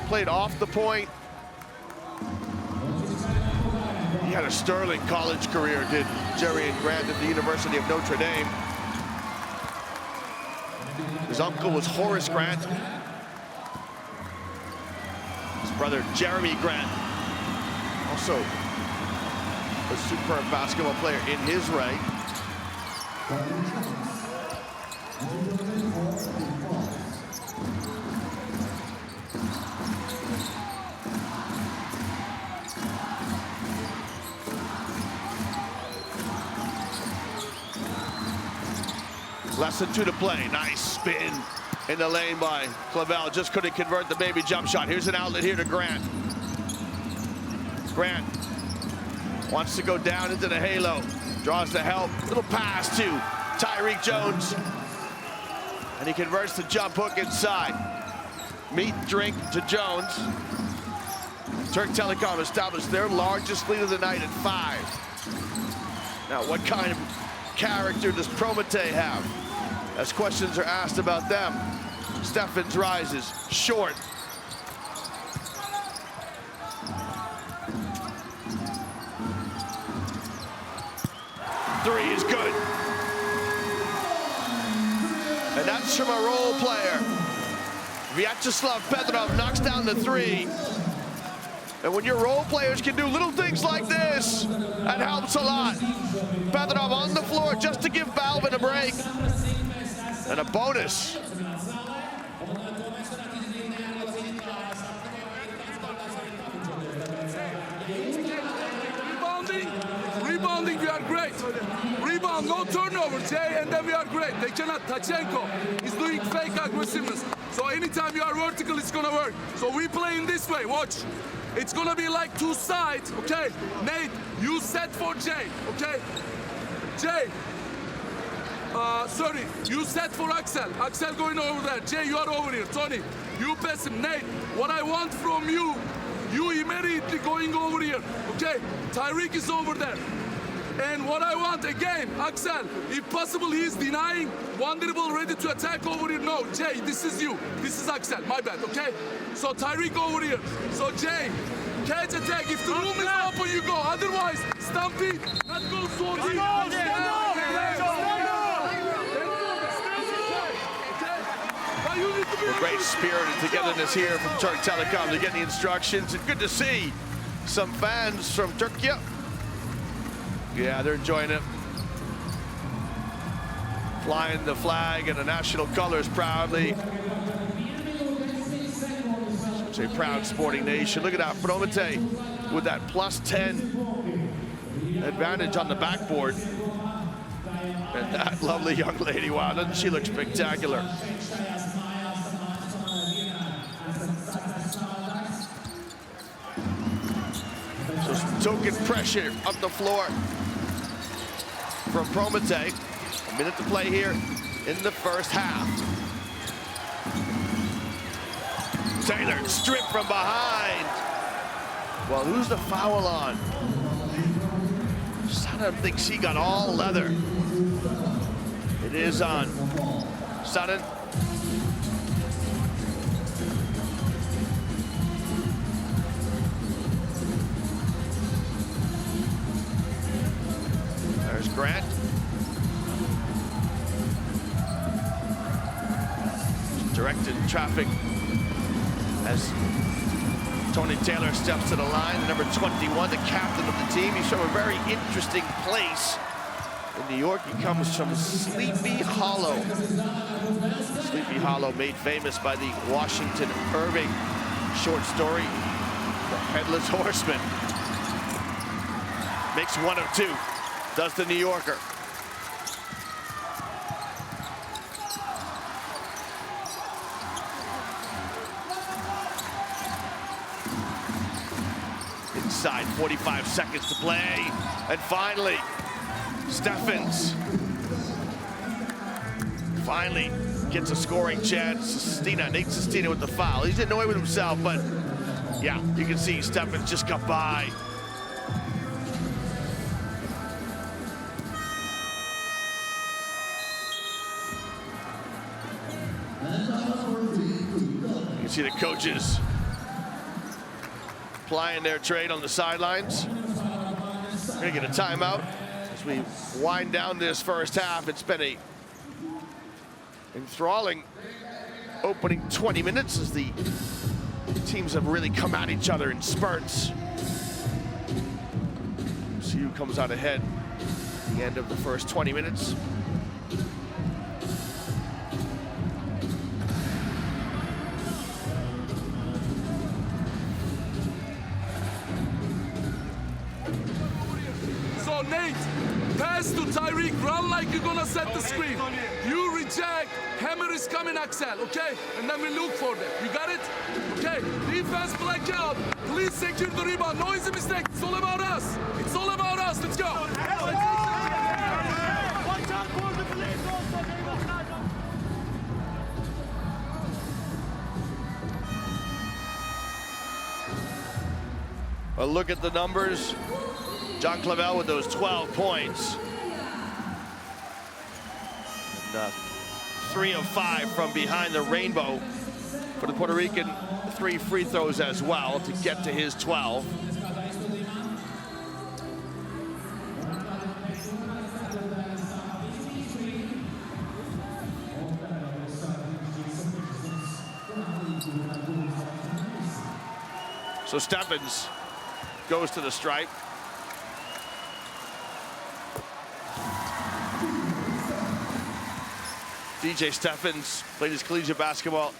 S2: Played off the point. He had a sterling college career, did Jerry and Grant at the University of Notre Dame. His uncle was Horace Grant. His brother, Jeremy Grant, also a superb basketball player in his right. Lesson 2 to play. Nice spin in the lane by Clavel. Just couldn't convert the baby jump shot. Here's an outlet here to Grant. Grant wants to go down into the halo. Draws the help. Little pass to Tyreek Jones. And he converts the jump hook inside. Meat drink to Jones. Turk Telekom established their largest lead of the night at 5. Now, what kind of character does Prometey have? As questions are asked about them. Steffens rises, short. Three is good. And that's from a role player. Vyacheslav Petrov knocks down the 3. And when your role players can do little things like this, that helps a lot. Petrov on the floor just to give Balvin a break. And a bonus.
S5: Rebounding, we are great. Rebound, no turnover, Jay, and then we are great. They cannot. Tachenko is doing fake aggressiveness. So anytime you are vertical, it's gonna work. So we play in this way, watch. It's gonna be like 2 sides, okay? Nate, you set for Jay, okay? Jay, sorry, you set for Axel. Axel going over there. Jay, you are over here. Tony, you pass him. Nate, what I want from you, you immediately going over here, okay? Tyreek is over there. And what I want, again, Axel, if possible, he's denying. One dribble ready to attack over here. No, Jay, this is you. This is Axel, my bad, okay? So Tyreek over here. So Jay, catch attack. If the room is open, you go. Otherwise, Stampede, not go so deep.
S2: A great spirit and togetherness here from Turk Telekom to get the instructions. And good to see some fans from Turkey. Yeah, they're enjoying it. flying the flag and the national colors proudly. Such a proud sporting nation. Look at that, Prometey with that +10 advantage on the backboard. And that lovely young lady, wow, doesn't she look spectacular? So some token pressure up the floor from Prometey. A minute to play here in the first half. Taylor stripped from behind. Well, who's the foul on? Sutton thinks he got all leather. It is on Sutton. There's Grant. Directed traffic as Tony Taylor steps to the line. Number 21, the captain of the team. He's from a very interesting place in New York. He comes from Sleepy Hollow. Sleepy Hollow, made famous by the Washington Irving short story, The Headless Horseman. Makes one of two, does the New Yorker. Inside, 45 seconds to play. And finally, Steffens finally gets a scoring chance. Nate Sestina with the foul. He's annoyed with himself, but yeah, you can see Steffens just got by. You can see the coaches plying their trade on the sidelines. We're gonna get a timeout as we wind down this first half. It's been a enthralling opening 20 minutes as the teams have really come at each other in spurts. See who comes out ahead at the end of the first 20 minutes.
S7: Nate, pass to Tyreek, run like you're gonna set the screen. You reject, hammer is coming, Axel, okay? And then we look for them. You got it? Okay, defense blackout. Please secure the rebound. No easy mistake. It's all about us. It's all about us. Let's go.
S2: Well, look at the numbers. John Clavel with those 12 points. And, 3 of 5 from behind the rainbow for the Puerto Rican. 3 free throws as well to get to his 12. So Steffens goes to the stripe. DJ Steffens played his collegiate basketball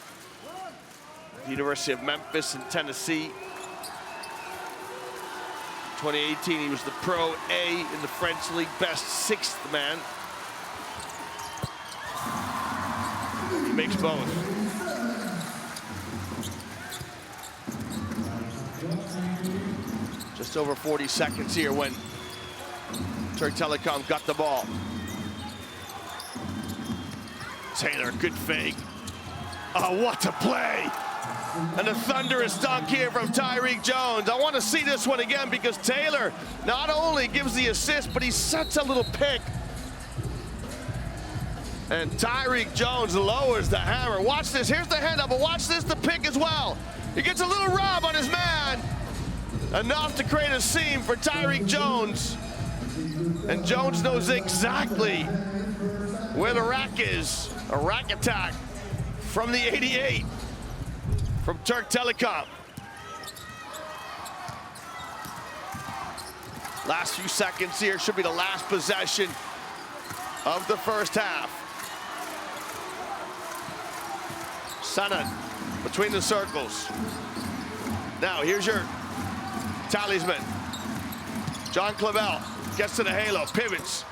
S2: at the University of Memphis in Tennessee. 2018, he was the Pro A in the French League, best 6th man. He makes both. Just over 40 seconds here when Turk Telekom got the ball. Taylor, good fake. Oh, what a play. And a thunderous dunk here from Tyreek Jones. I want to see this one again because Taylor not only gives the assist, but he sets a little pick. And Tyreek Jones lowers the hammer. Watch this, here's the handoff, but watch this, the pick as well. He gets a little rob on his man. Enough to create a seam for Tyreek Jones. And Jones knows exactly where the rack is. A rack attack from the 88 from Turk Telekom. Last few seconds here should be the last possession of the first half. Sanan between the circles. Now here's your talisman. John Clavel gets to the halo, pivots.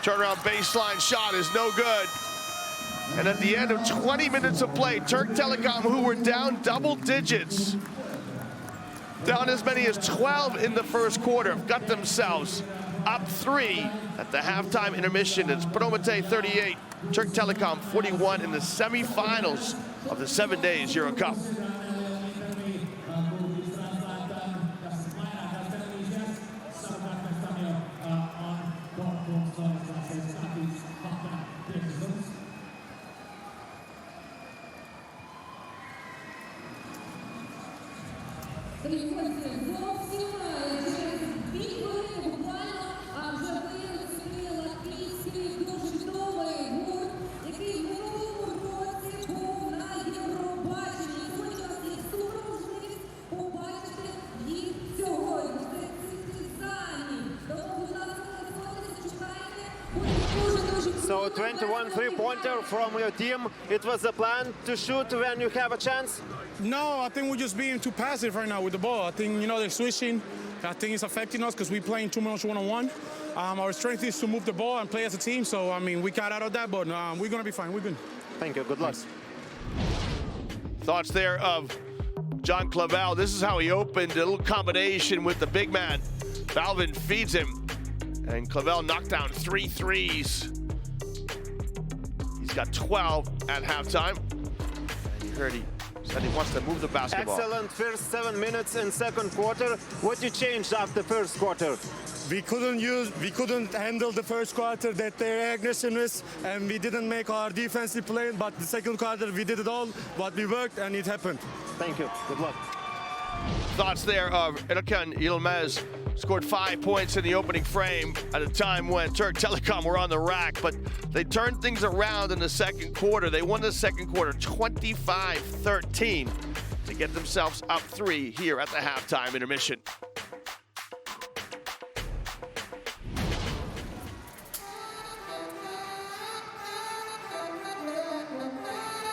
S2: Turnaround baseline shot is no good. And at the end of 20 minutes of play, Turk Telekom, who were down double digits, down as many as 12 in the first quarter, got themselves up 3 at the halftime intermission. It's Prometey 38, Turk Telekom 41 in the semifinals of the 7 days EuroCup.
S8: So 21 three-pointer from your team. It was a plan to shoot when you have a chance?
S6: No, I think we're just being too passive right now with the ball. I think, you know, they're switching. I think it's affecting us because we're playing too much one-on-one. Our strength is to move the ball and play as a team. So, I mean, we got out of that, but we're going to be fine. We're good.
S8: Thank you. Good luck.
S2: Thoughts there of John Clavel. This is how he opened, a little combination with the big man. Balvin feeds him, and Clavel knocked down 3 threes. He's got 12 at halftime. And you heard he said he wants to move the basketball.
S8: Excellent first 7 minutes in second quarter. What you changed after first quarter?
S9: We couldn't handle the first quarter, that their aggressiveness, and we didn't make our defensive play, but the second quarter we did it all, but we worked and it happened.
S8: Thank you. Good luck.
S2: Thoughts there of Erkan Yilmaz. Scored 5 points in the opening frame at a time when Turk Telekom were on the rack, but they turned things around in the second quarter. They won the second quarter 25-13 to get themselves up 3 here at the halftime intermission.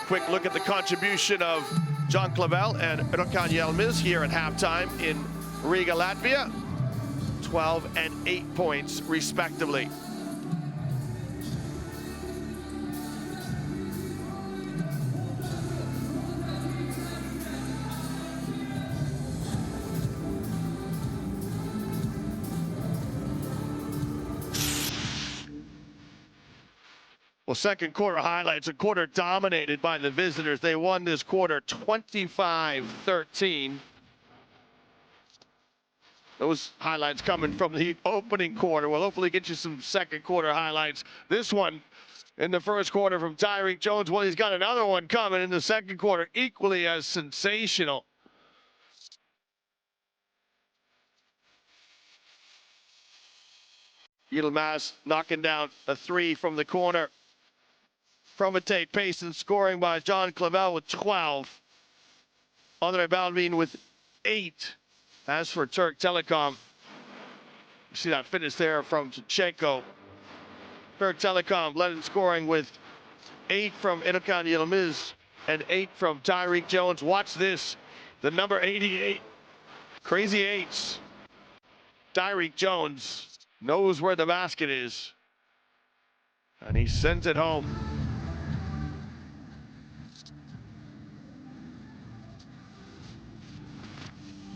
S2: Quick look at the contribution of John Clavel and Erkan Yilmaz here at halftime in Riga, Latvia. 12 and 8 points, respectively. Well, second quarter highlights, a quarter dominated by the visitors. They won this quarter 25-13. Those highlights coming from the opening quarter. We'll hopefully get you some second quarter highlights. This one in the first quarter from Tyreek Jones. Well, he's got another one coming in the second quarter, equally as sensational. Yilmaz knocking down a 3 from the corner. Prometey pace and scoring by John Clavel with 12. Andre Balvin with 8. As for Turk Telekom, you see that finish there from Zinchenko. Turk Telekom led in scoring with 8 from Erkan Yilmaz and 8 from Tyreek Jones. Watch this, the number 88, crazy 8s. Tyreek Jones knows where the basket is, and he sends it home.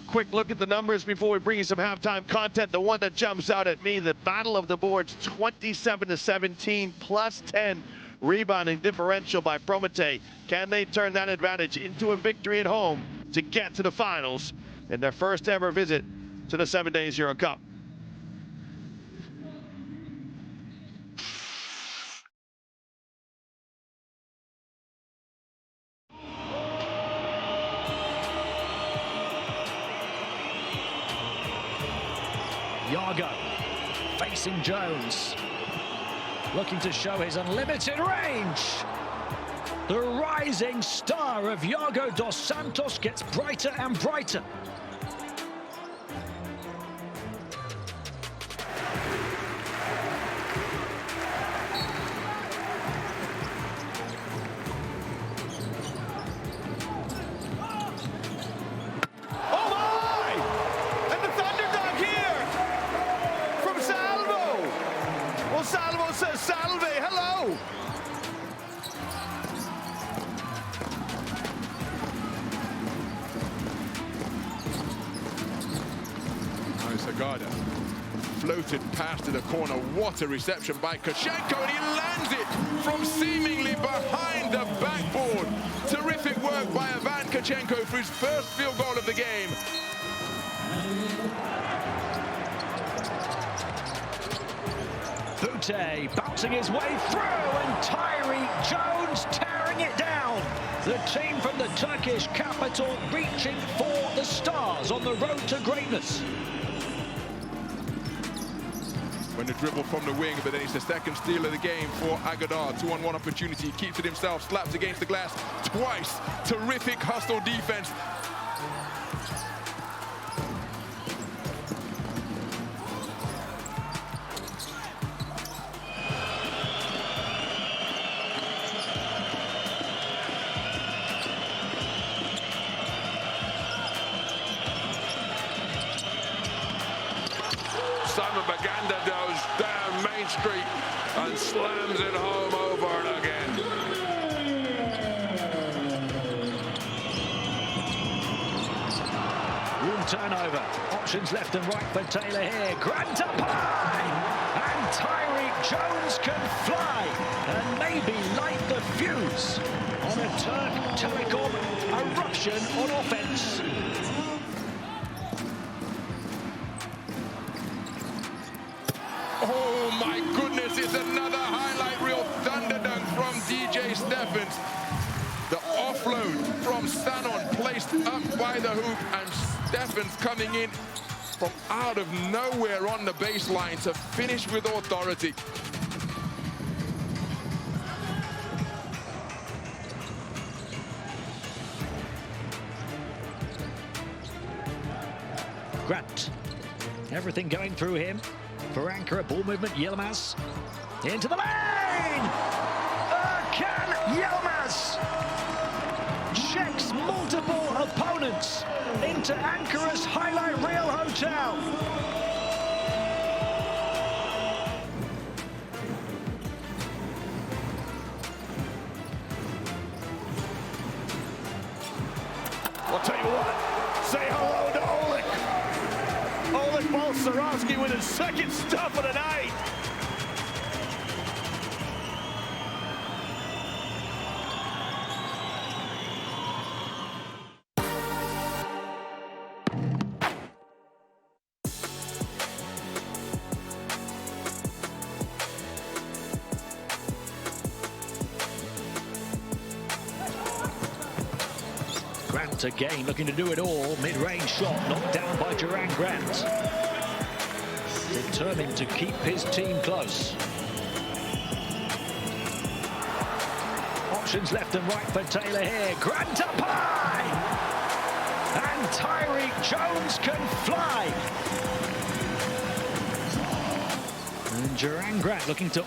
S2: Quick look at the numbers before we bring you some halftime content. The one that jumps out at me, the battle of the boards, 27-17, plus 10 rebounding differential by Prometey. Can they turn that advantage into a victory at home to get to the finals in their first ever visit to the 7 days EuroCup?
S10: Yago facing Jones, looking to show his unlimited range. The rising star of Yago dos Santos gets brighter and brighter.
S2: Salvo says salve, hello.
S11: Sagada floated past to the corner. What a reception by Kochenko, and he lands it from seemingly behind the backboard. Terrific work by Ivan Kochenko for his first field goal of the game.
S10: Prometey bouncing his way through, and Tyree Jones tearing it down. The team from the Turkish capital reaching for the stars on the road to greatness.
S11: When the dribble from the wing, but then it's the second steal of the game for Agadar. 2-on-1 opportunity, he keeps it himself, slaps against the glass twice. Terrific hustle defense.
S1: Simon Baganda goes down Main Street and slams it home over and again.
S10: Room turnover. Options left and right for Taylor here. Grant up high! And Tyreek Jones can fly and maybe light the fuse on a Turk Telekom eruption on offense.
S11: Oh my goodness, it's another highlight reel thunder dunk from DJ Stephens. The offload from Sanon placed up by the hoop, and Stephens coming in from out of nowhere on the baseline to finish with authority.
S10: Grant, everything going through him. For Ankara, ball movement, Yilmaz into the lane! Erkan Yilmaz checks multiple opponents into Ankara's highlight reel hotel.
S2: I'll tell you what, say hello to Oleg. Oleg Balcerowski with his second stop of the night.
S10: Grant again looking to do it all. Mid-range shot knocked down by Duran Grant. Determined to keep his team close. Options left and right for Taylor here. Grant up high! And Tyreek Jones can fly! And Duran Grant looking to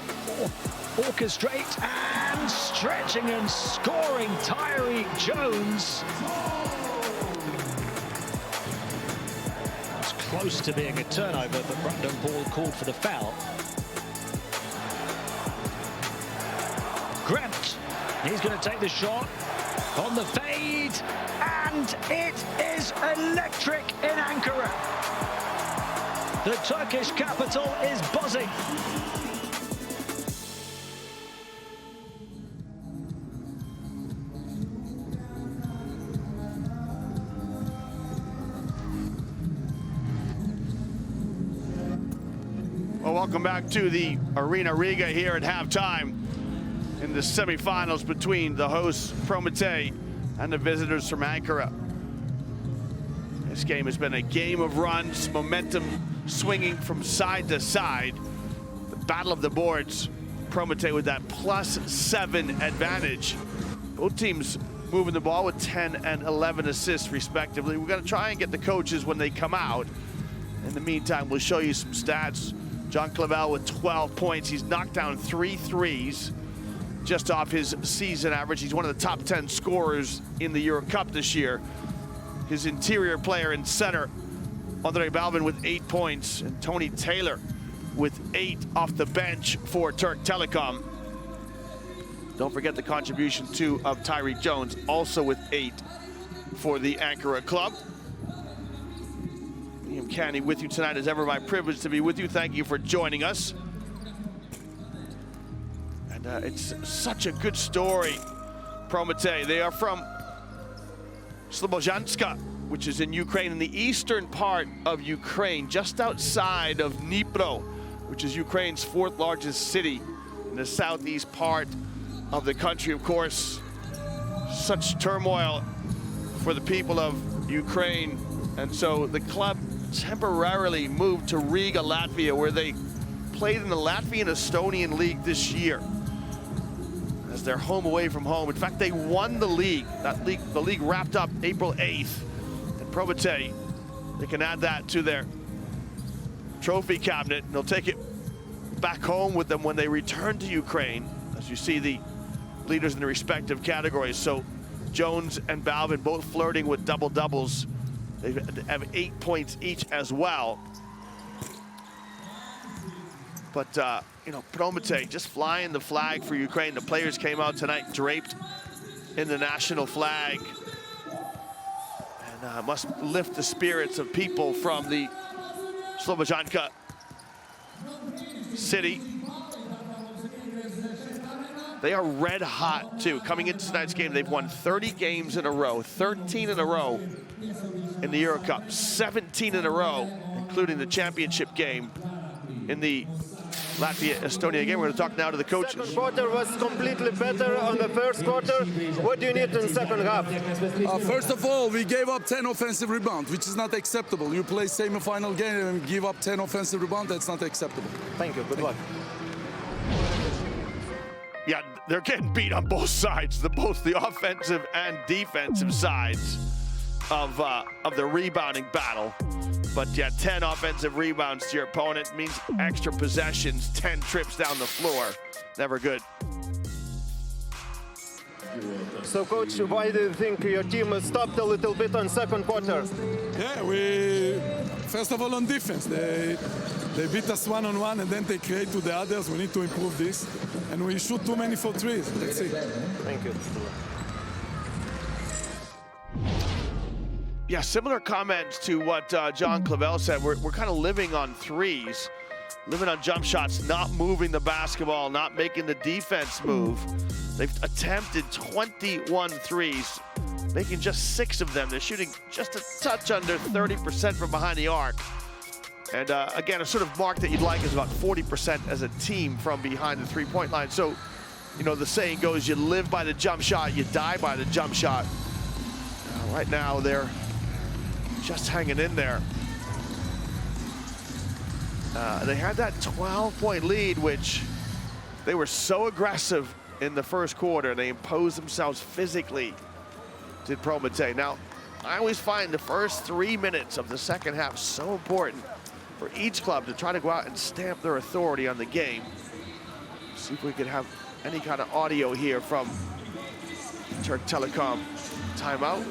S10: orchestrate and stretching and scoring Tyreek Jones. It's close to being a turnover, but Brandon Paul called for the foul. Grant, he's going to take the shot on the fade, and it is electric in Ankara. The Turkish capital is buzzing.
S2: Well, welcome back to the Arena Riga here at halftime in the semifinals between the hosts Prometey and the visitors from Ankara. This game has been a game of runs, momentum swinging from side to side. The battle of the boards, Prometey with that +7 advantage. Both teams moving the ball with 10 and 11 assists respectively. We're going to try and get the coaches when they come out. In the meantime, we'll show you some stats. John Clavel with 12 points. He's knocked down 3 threes just off his season average. He's one of the top 10 scorers in the EuroCup this year. His interior player and center, Andre Balvin, with 8 points. And Tony Taylor with 8 off the bench for Turk Telekom. Don't forget the contribution too of Tyreek Jones, also with 8 for the Ankara club. Liam Canny with you tonight. As ever, my privilege to be with you. Thank you for joining us. And it's such a good story, Prometey. They are from Slobozhanske, which is in Ukraine, in the eastern part of Ukraine, just outside of Dnipro, which is Ukraine's 4th largest city in the southeast part of the country. Of course, such turmoil for the people of Ukraine. And so the club temporarily moved to Riga, Latvia, where they played in the Latvian-Estonian League this year as their home away from home. In fact, they won the league. The league wrapped up April 8th. And Prometey, they can add that to their trophy cabinet. And they'll take it back home with them when they return to Ukraine, as you see the leaders in the respective categories. So Jones and Balvin both flirting with double-doubles. They have 8 points each as well. But, you know, Prometey just flying the flag for Ukraine. The players came out tonight draped in the national flag. And must lift the spirits of people from the Slobozhanske city. They are red hot, too. Coming into tonight's game, they've won 30 games in a row, 13 in a row in the EuroCup, 17 in a row, including the championship game in the Latvia-Estonia game. We're going to talk now to the coaches.
S8: Second quarter was completely better on the first quarter. What do you need in the second half?
S7: First of all, we gave up 10 offensive rebounds, which is not acceptable. You play semi-final game and give up 10 offensive rebounds, that's not acceptable.
S8: Thank you. Good luck.
S2: Yeah, they're getting beat on both sides, both the offensive and defensive sides of the rebounding battle. But yeah, 10 offensive rebounds to your opponent means extra possessions, 10 trips down the floor. Never good.
S8: So, Coach, why do you think your team stopped a little bit on second quarter?
S4: Yeah, first of all on defense. They beat us one-on-one and then they create to the others. We need to improve this. And we shoot too many for threes. That's it.
S8: Thank you.
S2: Yeah, similar comments to what John Clavel said. We're kind of living on threes, living on jump shots, not moving the basketball, not making the defense move. They've attempted 21 threes, making just 6 of them. They're shooting just a touch under 30% from behind the arc. And again, a sort of mark that you'd like is about 40% as a team from behind the three-point line. So, you know, the saying goes, you live by the jump shot, you die by the jump shot. Right now, they're just hanging in there. They had that 12-point lead, which they were so aggressive in the first quarter. They imposed themselves physically, did Prometey. Now, I always find the first 3 minutes of the second half so important for each club to try to go out and stamp their authority on the game. See if we could have any kind of audio here from Turk Telekom timeout.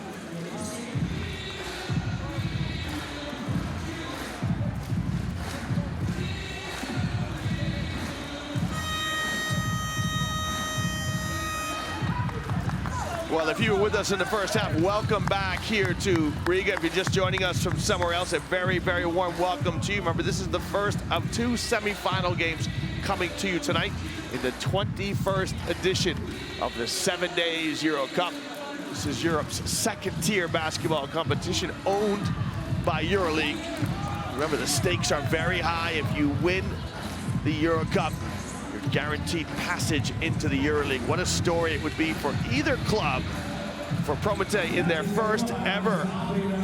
S2: Well, if you were with us in the first half, welcome back here to Riga. If you're just joining us from somewhere else, a very, very warm welcome to you. Remember, this is the first of 2 semi-final games coming to you tonight in the 21st edition of the 7 Days EuroCup. This is Europe's second-tier basketball competition owned by EuroLeague. Remember, the stakes are very high. If you win the EuroCup, guaranteed passage into the EuroLeague. What a story it would be for either club, for Prometey in their first ever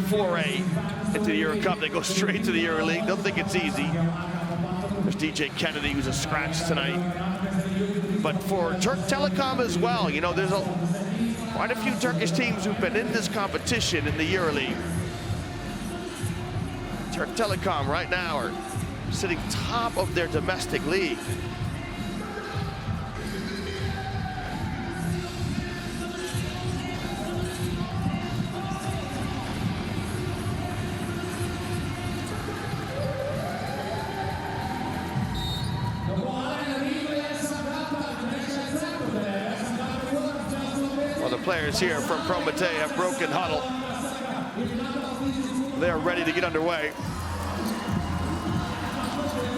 S2: foray into the EuroCup. They go straight to the EuroLeague. Don't think it's easy. There's DJ Kennedy, who's a scratch tonight. But for Turk Telekom as well, you know, there's quite a few Turkish teams who've been in this competition in the EuroLeague. Turk Telekom right now are sitting top of their domestic league. players here from Prometey have broken huddle. They are ready to get underway.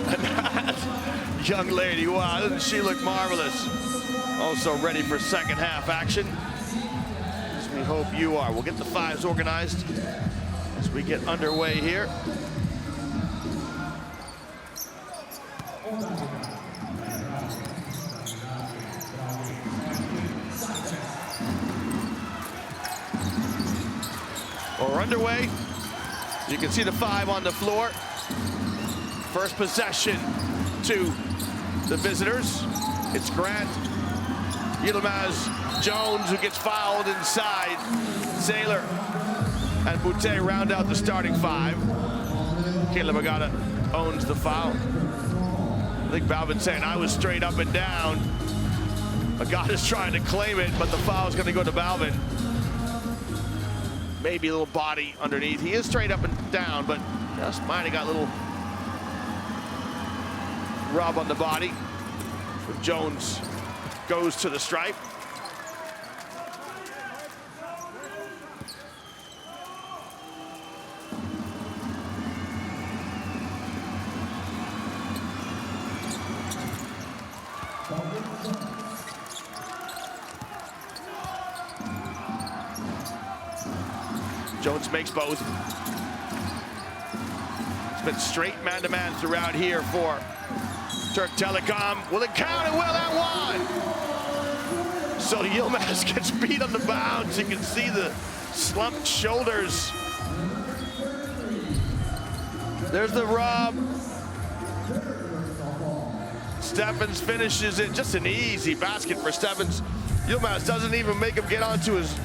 S2: And that young lady, wow, doesn't she look marvelous? Also ready for second half action. As we hope you are. We'll get the fives organized as we get underway here. We're underway. You can see the five on the floor. First possession to the visitors. It's Grant, Yilmaz Jones, who gets fouled inside. Taylor and Boutte round out the starting five. Caleb Agata owns the foul. I think Balvin saying I was straight up and down. Agata's trying to claim it, but the foul's going to go to Balvin. Maybe a little body underneath. He is straight up and down, but just might have got a little rub on the body. Jones goes to the stripe. Jones makes both. It's been straight man-to-man throughout here for Turk Telekom. Will it count? It will at one. So Yilmaz gets beat on the bounce. You can see the slumped shoulders. There's the rub. Steffens finishes it. Just an easy basket for Steffens. Yilmaz doesn't even make him get onto his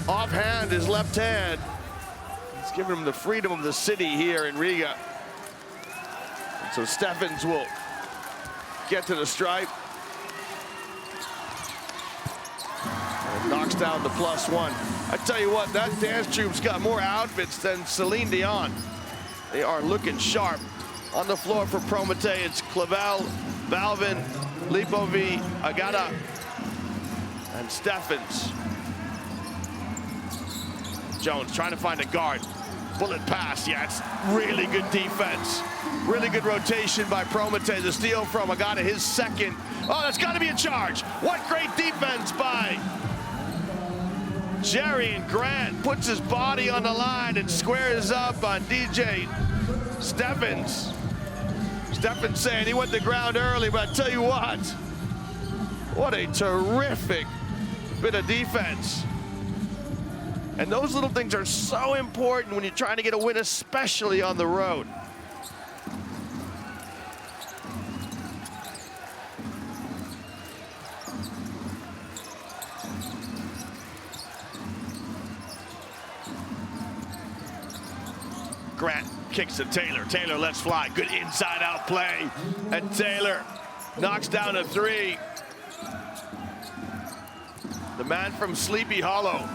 S2: offhand, his left hand. He's giving him the freedom of the city here in Riga. And so Steffens will get to the stripe. And knocks down the +1. I tell you what, that dance troupe's got more outfits than Celine Dion. They are looking sharp. On the floor for Prometey, it's Clavel, Balvin, Lipovi, Agata, and Steffens. Jones trying to find a guard. Bullet pass, yeah, it's really good defense. Really good rotation by Prometey. The steal from Agata, his second. Oh, that's got to be a charge. What great defense by Jerry, and Grant puts his body on the line and squares up on DJ Steffens. Steffens saying he went to ground early, but I tell you what a terrific bit of defense. And those little things are so important when you're trying to get a win, especially on the road. Grant kicks to Taylor. Taylor lets fly. Good inside-out play. And Taylor knocks down a three. The man from Sleepy Hollow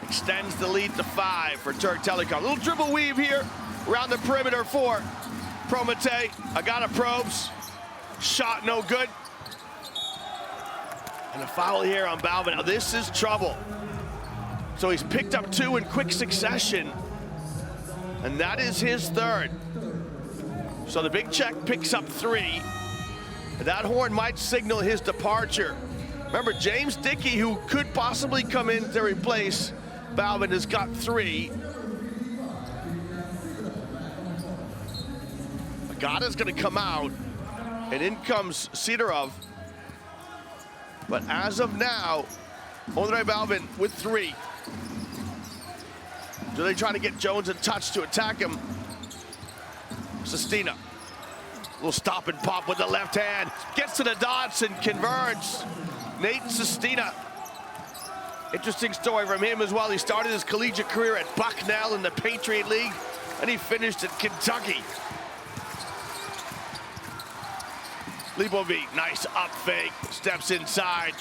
S2: extends the lead to 5 for Turk Telekom. Little dribble weave here around the perimeter for Prometey. Agata probes. Shot no good. And a foul here on Balvin. Now this is trouble. So he's picked up 2 in quick succession. And that is his third. So the big check picks up 3. And that horn might signal his departure. Remember, James Dickey, who could possibly come in to replace Balvin, has got 3. Agata's gonna come out, and in comes Sidorov. But as of now, Ondrej Balvin with 3. Do they try to get Jones in touch to attack him? Sestina, little stop and pop with the left hand. Gets to the dots and converts. Nate Sestina. Interesting story from him as well. He started his collegiate career at Bucknell in the Patriot League, and he finished at Kentucky. Lipovi, nice up fake, steps inside.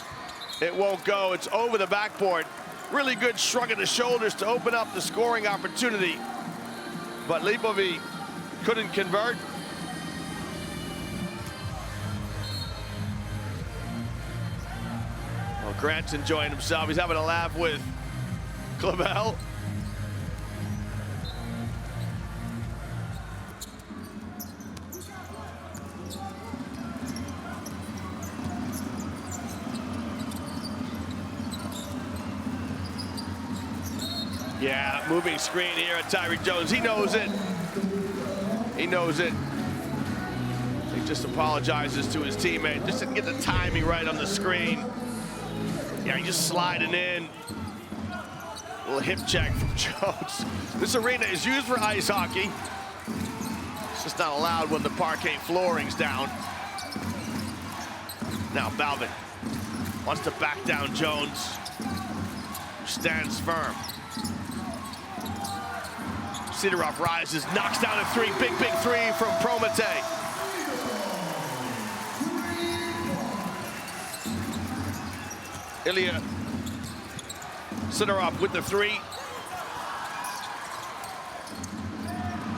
S2: It won't go, it's over the backboard. Really good shrug of the shoulders to open up the scoring opportunity. But Lipovi couldn't convert. Grant's enjoying himself. He's having a laugh with Clavel. Yeah, moving screen here at Tyreek Jones. He knows it. He knows it. He just apologizes to his teammate. Just didn't get the timing right on the screen. Yeah, he's just sliding in. A little hip check from Jones. This arena is used for ice hockey. It's just not allowed when the parquet flooring's down. Now Balvin wants to back down Jones. Stands firm. Sidorov rises, knocks down a three. Big three from Prometey. Ilya Sidorov with the three.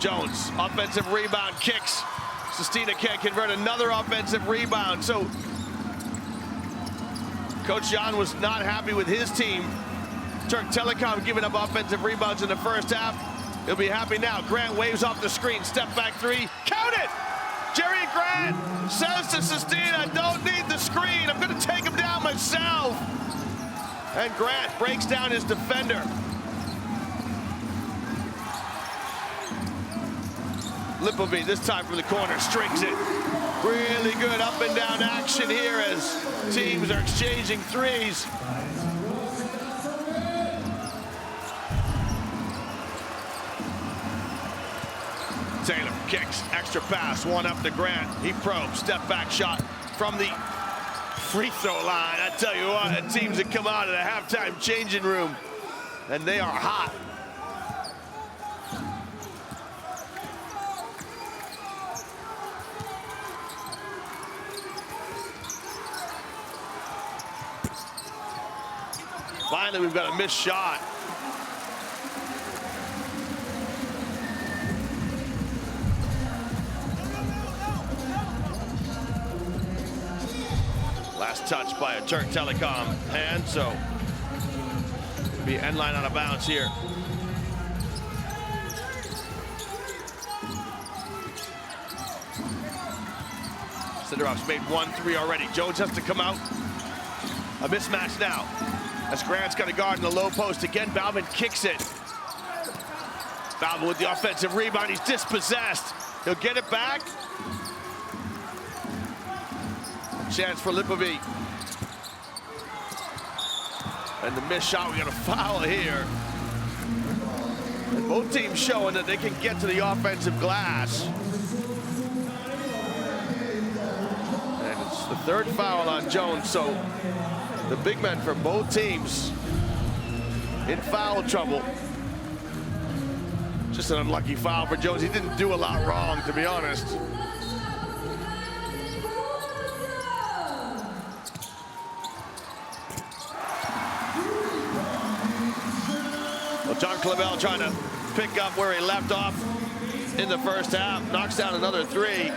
S2: Jones, offensive rebound, kicks. Sestina can't convert, another offensive rebound. So Coach Jan was not happy with his team. Turk Telekom giving up offensive rebounds in the first half. He'll be happy now. Grant waves off the screen, step back three, count it! Jerry Grant says to Sestina, I don't need the screen, I'm gonna take him down myself. And Grant breaks down his defender. Lipovy, this time from the corner, strings it. Really good up and down action here as teams are exchanging threes. Taylor kicks, extra pass, one up to Grant. He probes, step back shot from the free throw line. I tell you what, the teams that come out of the halftime changing room, and they are hot. Finally, we've got a missed shot. Last touch by a Turk Telekom hand, so be end line out of bounds here. Sidorov's made 1-3 already. Jones has to come out. A mismatch now. As Grant's got a guard in the low post again. Balvin kicks it. Balvin with the offensive rebound. He's dispossessed. He'll get it back. Chance for Lipovy. And the missed shot, we got a foul here. And both teams showing that they can get to the offensive glass. And it's the third foul on Jones, so the big men for both teams in foul trouble. Just an unlucky foul for Jones. He didn't do a lot wrong, to be honest. John Clavel trying to pick up where he left off in the first half. Knocks down another three.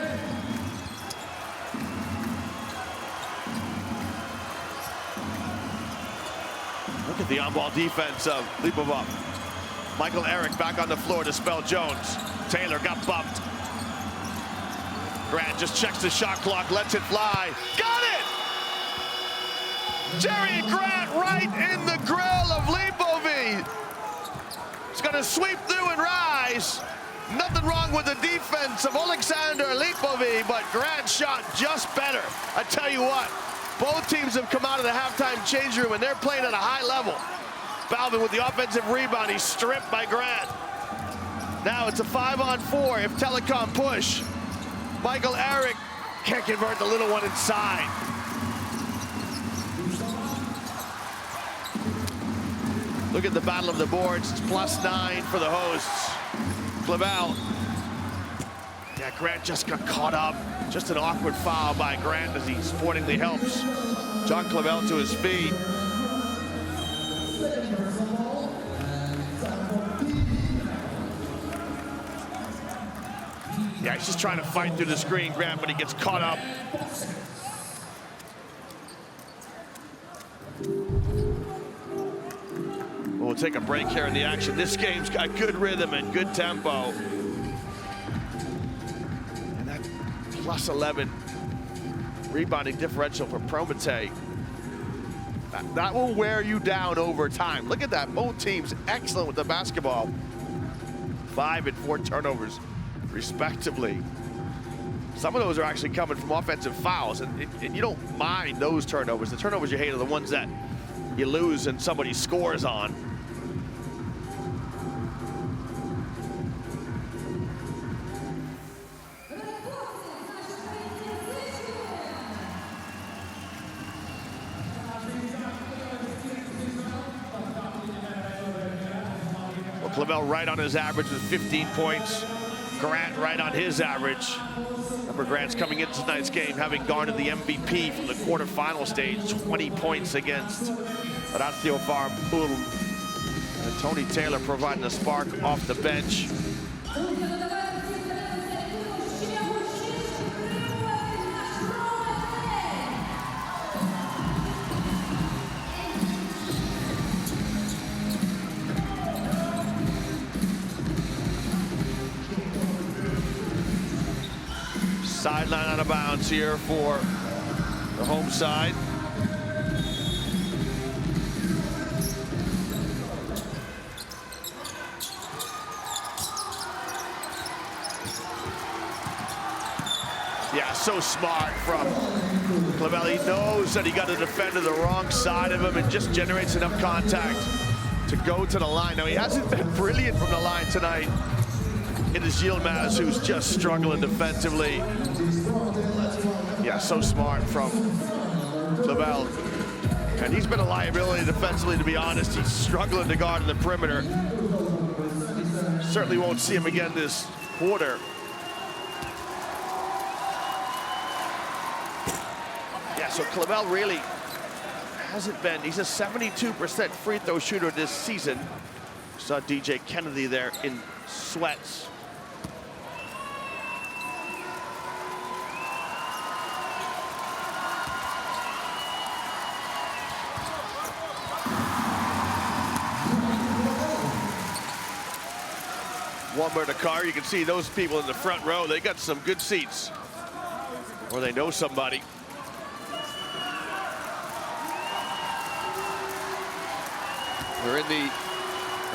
S2: Look at the on-ball defense of Lipova. Michael Eric back on the floor to spell Jones. Taylor got bumped. Grant just checks the shot clock, lets it fly. Got it! Jerry Grant right in the grill of Lipovy. He's going to sweep through and rise. Nothing wrong with the defense of Alexander Lipovy, but Grant shot just better. I tell you what, both teams have come out of the halftime change room and they're playing at a high level. Balvin with the offensive rebound. He's stripped by Grant. Now it's a 5-on-4 if Telekom push. Michael Eric can't convert the little one inside. Look at the battle of the boards. It's +9 for the hosts. Clavel. Yeah, Grant just got caught up. Just an awkward foul by Grant as he sportingly helps John Clavel to his feet. Yeah, he's just trying to fight through the screen, Grant, but he gets caught up. we'll take a break here in the action. This game's got good rhythm and good tempo. And that plus 11 rebounding differential for Prometey. That will wear you down over time. Look at that, both teams excellent with the basketball. 5 and 4 turnovers, respectively. Some of those are actually coming from offensive fouls, and you don't mind those turnovers. The turnovers you hate are the ones that you lose and somebody scores on. Clavel right on his average with 15 points. Grant right on his average. Remember, Grant's coming into tonight's game having garnered the MVP from the quarterfinal stage, 20 points against Ratio Farm Ulm. And Tony Taylor providing a spark off the bench. Sideline out of bounds here for the home side. Yeah, so smart from Clavel. He knows that he got a defender the wrong side of him and just generates enough contact to go to the line. Now, he hasn't been brilliant from the line tonight. It is Yilmaz who's just struggling defensively. Yeah, so smart from Clavel. And he's been a liability defensively, to be honest. He's struggling to guard in the perimeter. Certainly won't see him again this quarter. Yeah, so Clavel really hasn't been, he's a 72% free throw shooter this season. Saw DJ Kennedy there in sweats. One more to car. You can see those people in the front row. They got some good seats, or they know somebody. We're in the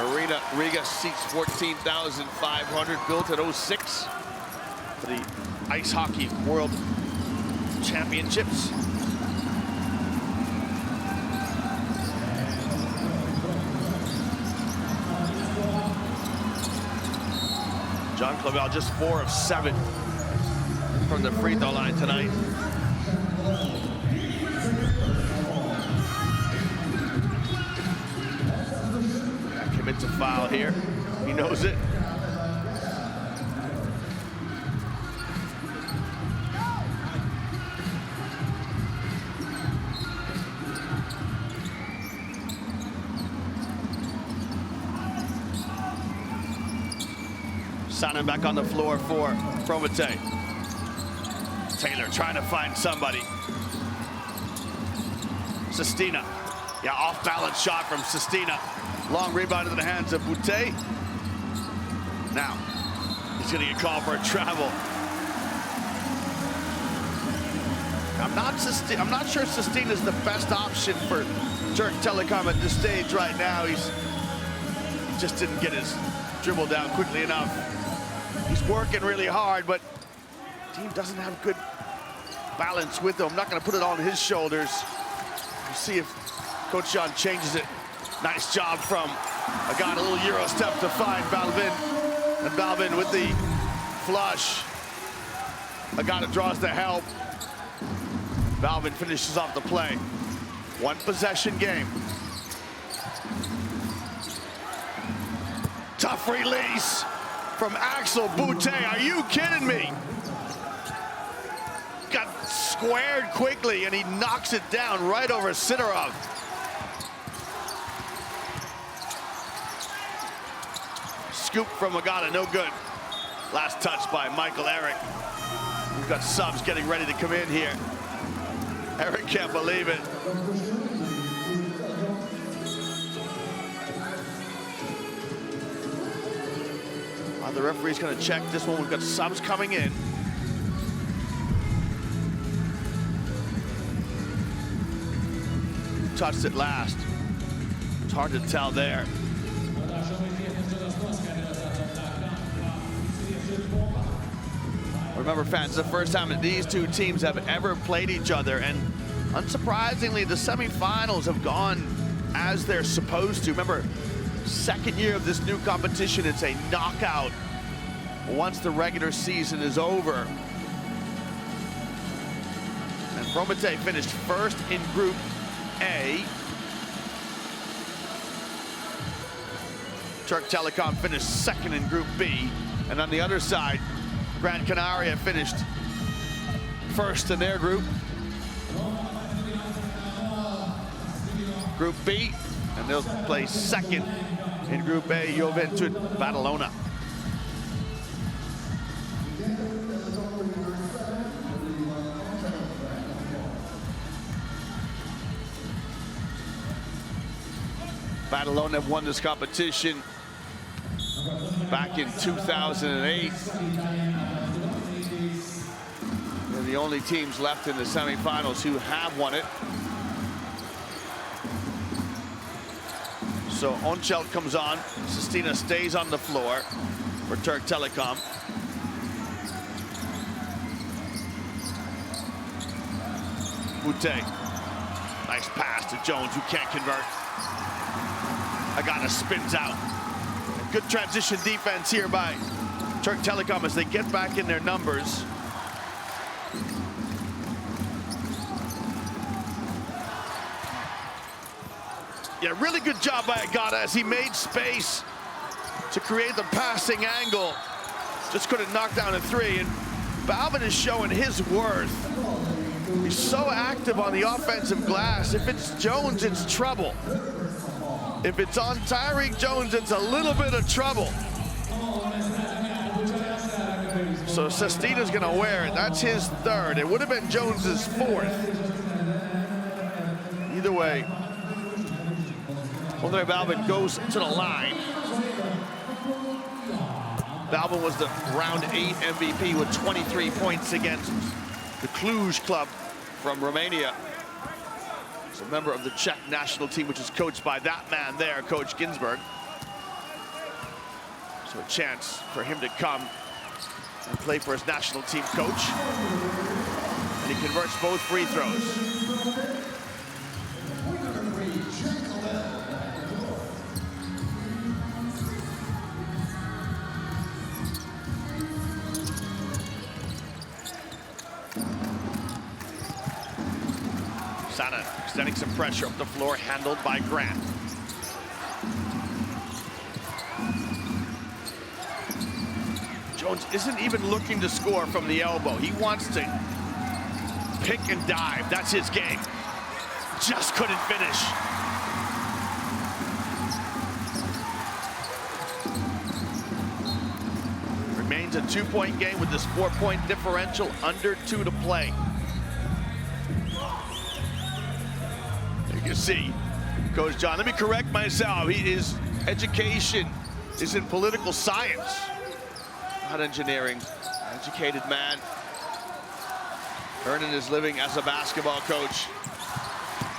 S2: Arena Riga, seats 14,500, built in '06 for the Ice Hockey World Championships. John Clavel just 4 of 7 from the free throw line tonight. Commits a foul here. He knows it. Sannen back on the floor for Prometey. Taylor trying to find somebody. Sestina. Yeah, off-balance shot from Sestina. Long rebound into the hands of Boutte. Now, he's going to get called for a travel. I'm not sure Sestina's the best option for Turk Telekom at this stage right now. He just didn't get his dribble down quickly enough. He's working really hard, but the team doesn't have good balance with him. I'm not going to put it on his shoulders. We'll see if Coach John changes it. Nice job from a little Euro step to find Balvin. And Balvin with the flush. Agata draws the help. Balvin finishes off the play. One possession game. Tough release from Axel Boutte. Are you kidding me? Got squared quickly and he knocks it down right over Sidorov. Scoop from Agata, no good. Last touch by Michael Eric. We've got subs getting ready to come in here. Eric can't believe it. the referee's going to check this one. We've got subs coming in. Touched it last. It's hard to tell there. Remember, fans, the first time that these two teams have ever played each other, and unsurprisingly, the semifinals have gone as they're supposed to. Remember, second year of this new competition, it's a knockout once the regular season is over. And Prometey finished first in Group A. Turk Telekom finished second in Group B. And on the other side, Gran Canaria finished first in their group. Group B, and they'll play second in Group A, Juventud Badalona. Badalona have won this competition back in 2008. They're the only teams left in the semifinals who have won it. So Onchelt comes on. Sestina stays on the floor for Turk Telekom. Mute. Nice pass to Jones, who can't convert. Agana spins out. Good transition defense here by Turk Telekom as they get back in their numbers. Yeah, really good job by Agana as he made space to create the passing angle. Just couldn't knock down a three, and Balvin is showing his worth. He's so active on the offensive glass. If it's Jones, it's trouble. If it's on Tyreek Jones, it's a little bit of trouble. So Sestina's gonna wear it. That's his third. It would have been Jones's fourth. Either way, Andre Balvin goes to the line. Balvin was the round 8 MVP with 23 points against the Cluj club from Romania. He's a member of the Czech national team, which is coached by that man there, Coach Ginsberg. So a chance for him to come and play for his national team coach. And he converts both free throws. Sana extending some pressure up the floor, handled by Grant. Jones isn't even looking to score from the elbow. He wants to pick and dive. That's his game. Just couldn't finish. Remains a 2-point game with this 4-point differential, under 2 to play. You see, Coach John, let me correct myself. His education is in political science, not engineering. Educated man, earning his living as a basketball coach,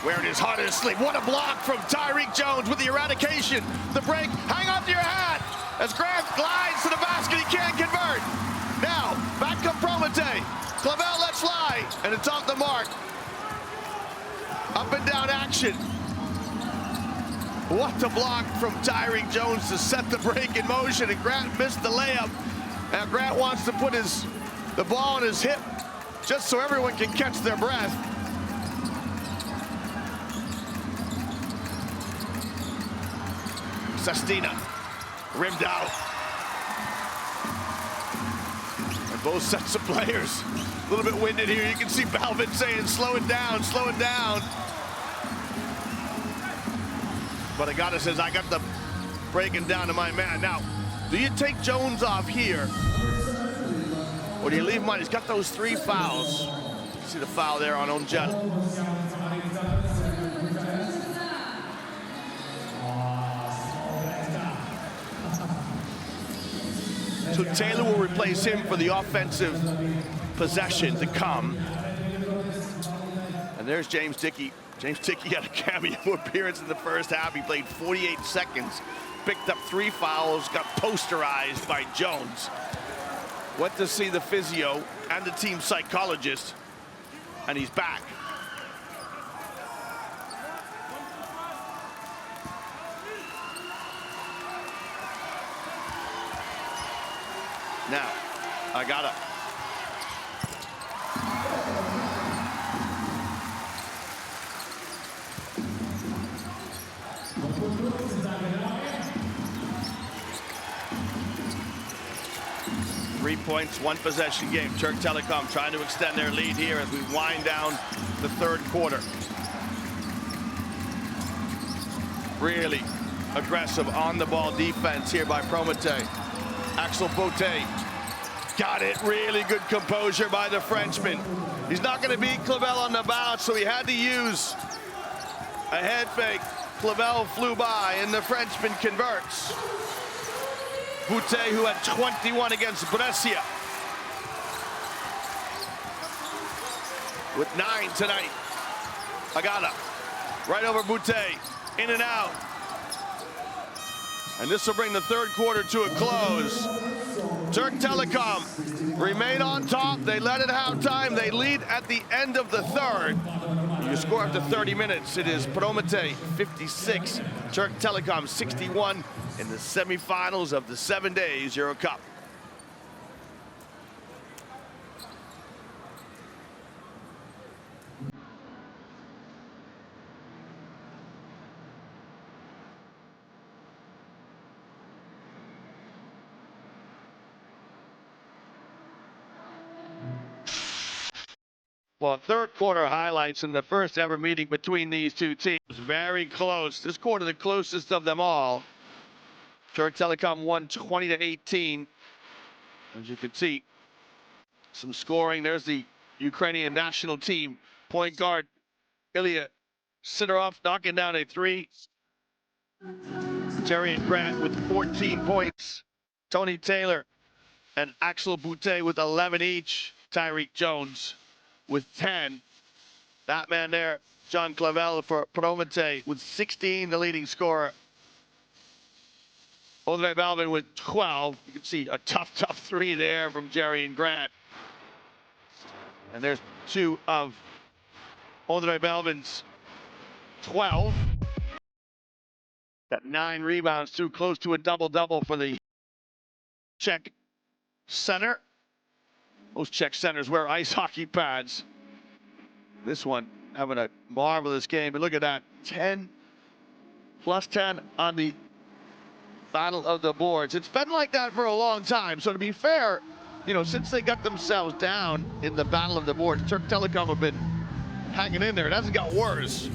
S2: wearing his heart on his sleeve. What a block from Tyreek Jones with the eradication. The break, hang on to your hat. As Grant glides to the basket, he can't convert. Now, back come Prometey. Clavel lets fly, and it's off the mark. Up and down action. What a block from Tyreek Jones to set the break in motion, and Grant missed the layup. Now Grant wants to put the ball on his hip just so everyone can catch their breath. Sestina rimmed out. And both sets of players a little bit winded here. You can see Balvin saying, slow it down, slow it down. But Agata says, I got the breaking down to my man. Now, do you take Jones off here? Or do you leave him on? He's got those 3 fouls. You see the foul there on Onjet. So Taylor will replace him for the offensive possession to come. And there's James Dickey. James Dickey had a cameo appearance in the first half. He played 48 seconds, picked up 3 fouls, got posterized by Jones. Went to see the physio and the team psychologist, and he's back. Now, I gotta. Three points, 1 possession game. Turk Telekom trying to extend their lead here as we wind down the third quarter. Really aggressive on-the-ball defense here by Prometey. Axel Beauté got it. Really good composure by the Frenchman. He's not going to beat Clavel on the bounce, so he had to use a head fake. Clavel flew by, and the Frenchman converts. Beauté, who had 21 against Brescia, with 9 tonight. Agata, right over Beauté, in and out. And this will bring the third quarter to a close. Turk Telekom remain on top. They led at halftime. They lead at the end of the third. You score after 30 minutes. It is Prometey 56, Turk Telekom 61 in the semifinals of the 7 days EuroCup. Well, third quarter highlights in the first ever meeting between these two teams. Very close. This quarter, the closest of them all. Turk Telekom won 20-18. As you can see, some scoring. There's the Ukrainian national team. Point guard Ilya Sidorov knocking down a 3. Jerry and Grant with 14 points. Tony Taylor and Axel Beauté with 11 each. Tyreek Jones with 10. That man there, John Clavel for Prometey with 16, the leading scorer. Andre Balvin with 12. You can see a tough 3 there from Jerry and Grant. And there's 2 of Andre Balvin's 12. Got 9 rebounds, too, close to a double-double for the Czech center. Most Czech centers wear ice hockey pads. This one having a marvelous game. But look at that, 10 plus 10 on the battle of the boards. It's been like that for a long time. So to be fair, you know, since they got themselves down in the battle of the boards, Turk Telekom have been hanging in there. It hasn't got worse.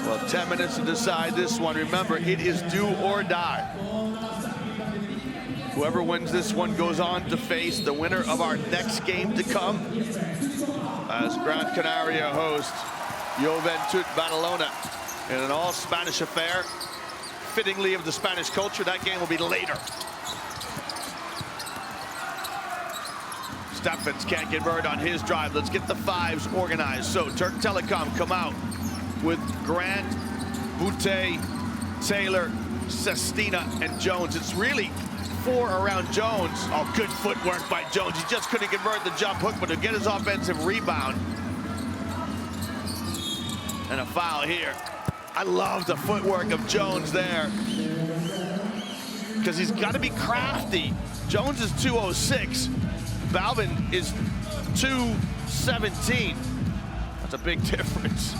S2: Well, 10 minutes to decide this one. Remember, it is do or die. Whoever wins this one goes on to face the winner of our next game to come as Gran Canaria host Juventud Badalona in an all-Spanish affair. Fittingly of the Spanish culture, that game will be later. Steffens can't convert on his drive. Let's get the 5s organized. So Turk Telekom come out with Grant, Beauté, Taylor, Sestina, and Jones. It's really 4 around Jones. Oh, good footwork by Jones. He just couldn't convert the jump hook, but to get his offensive rebound. And a foul here. I love the footwork of Jones there, because he's got to be crafty. Jones is 206. Balvin is 217. That's a big difference.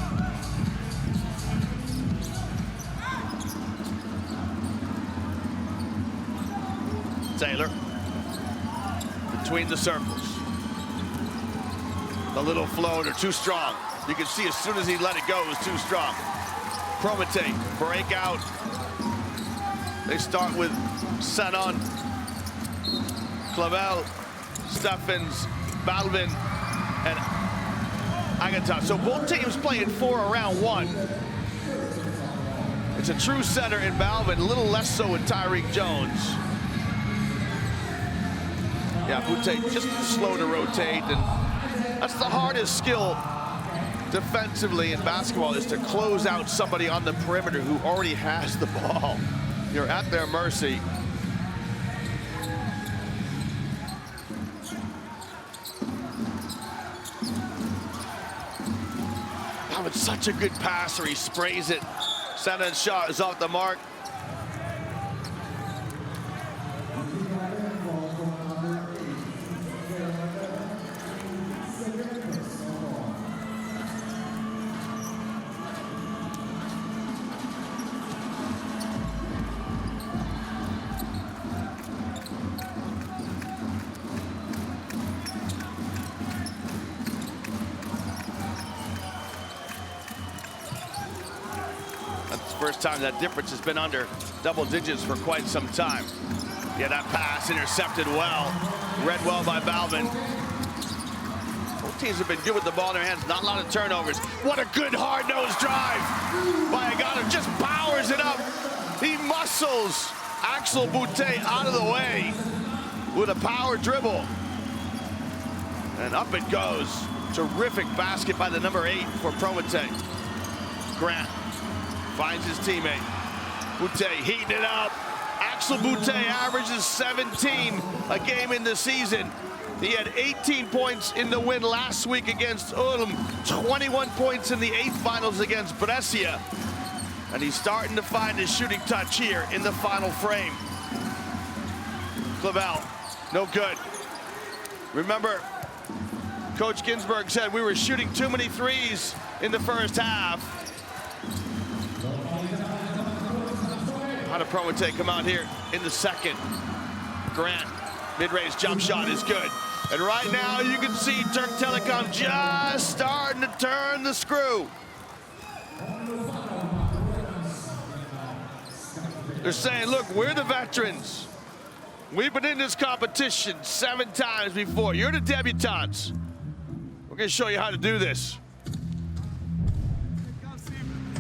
S2: Taylor between the circles. The little floater, too strong. You can see as soon as he let it go, it was too strong. Prometey break out. They start with Sanon Clavel, Steffens, Balvin, and Agaton. So both teams playing 4 around 1. It's a true center in Balvin, a little less so with Tyreek Jones. Yeah, Prometey just slow to rotate, and that's the hardest skill defensively in basketball, is to close out somebody on the perimeter who already has the ball. You're at their mercy. Balvin's such a good passer, he sprays it. Sanon's shot is off the mark. First time that difference has been under double digits for quite some time. Yeah, that pass intercepted well. Read well by Balvin. Both teams have been good with the ball in their hands. Not a lot of turnovers. What a good hard-nosed drive by Agaton. Just powers it up. He muscles Axel Boutte out of the way with a power dribble. And up it goes. Terrific basket by the number 8 for Prometey. Grant finds his teammate. Boutte heating it up. Axel Boutte averages 17 a game in the season. He had 18 points in the win last week against Ulm, 21 points in the 8th finals against Brescia. And he's starting to find his shooting touch here in the final frame. Clavel, no good. Remember, Coach Ginsburg said we were shooting too many threes in the first half. How did Prometey come out here in the second? Grant, mid-range jump shot is good. And right now you can see Turk Telekom just starting to turn the screw. They're saying, look, we're the veterans. We've been in this competition 7 times before. You're the debutantes. We're gonna show you how to do this.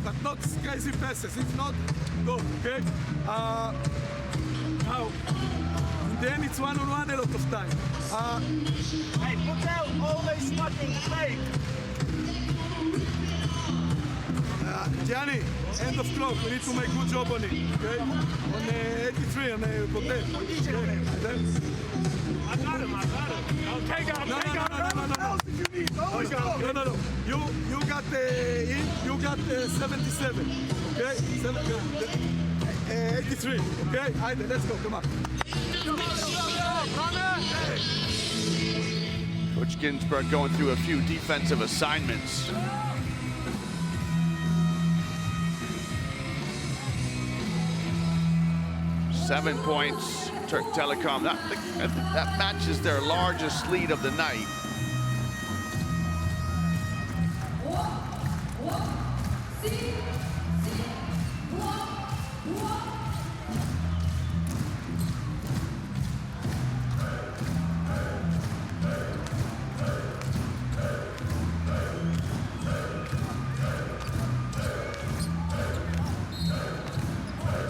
S5: But not crazy passes. If not, go, okay? Now, then it's one-on-one a lot of time.
S12: Hey, put out always fucking fake.
S5: Gianni, end of clock. We need to make good job on it, okay? On 83, on Prometey. Okay?
S12: I got him. Oh, take out.
S5: No. You got you got 77, okay? 83, okay? Haydi, let's go, come on.
S2: Coach Ginsburg going through a few defensive assignments. Seven points, Turk Telekom. I think that matches their largest lead of the night.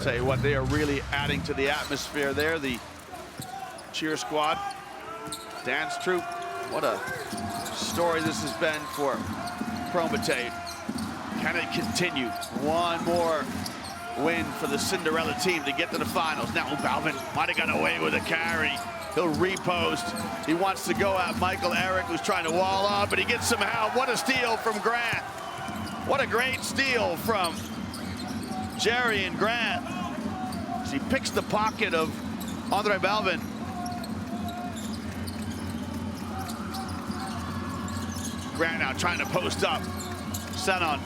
S2: Tell you what, they are really adding to the atmosphere there. The cheer squad, dance troupe. What a story this has been for Prometey. Can it continue? One more win for the Cinderella team to get to the finals. Now Balvin might have got away with a carry. He'll repost. He wants to go at Michael Eric, who's trying to wall up, but he gets some help. What a steal from Grant. What a great steal from Jerry and Grant. As he picks the pocket of Andre Balvin. Grant now trying to post up. Sanon.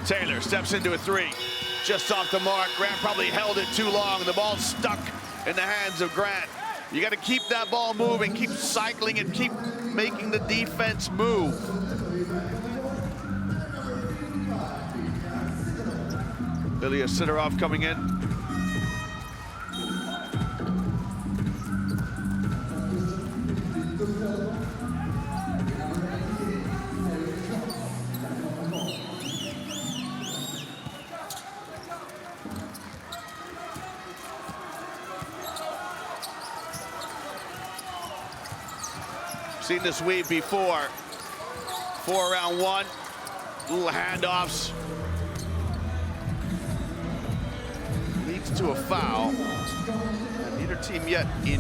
S2: Taylor steps into a 3. Just off the mark. Grant probably held it too long. The ball stuck in the hands of Grant. You got to keep that ball moving, keep cycling it, keep making the defense move. Ilya Sidorov coming in. Seen this weave before. 4 around 1, little handoffs. Leads to a foul. And neither team yet in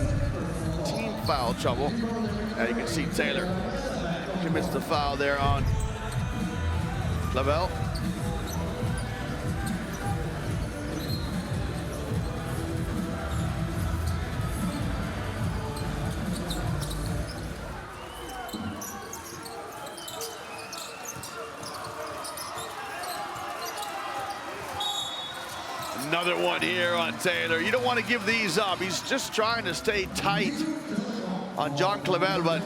S2: team foul trouble. Now you can see Taylor commits the foul there on Clavel. Another one here on Taylor. You don't want to give these up. He's just trying to stay tight on John Clavel, but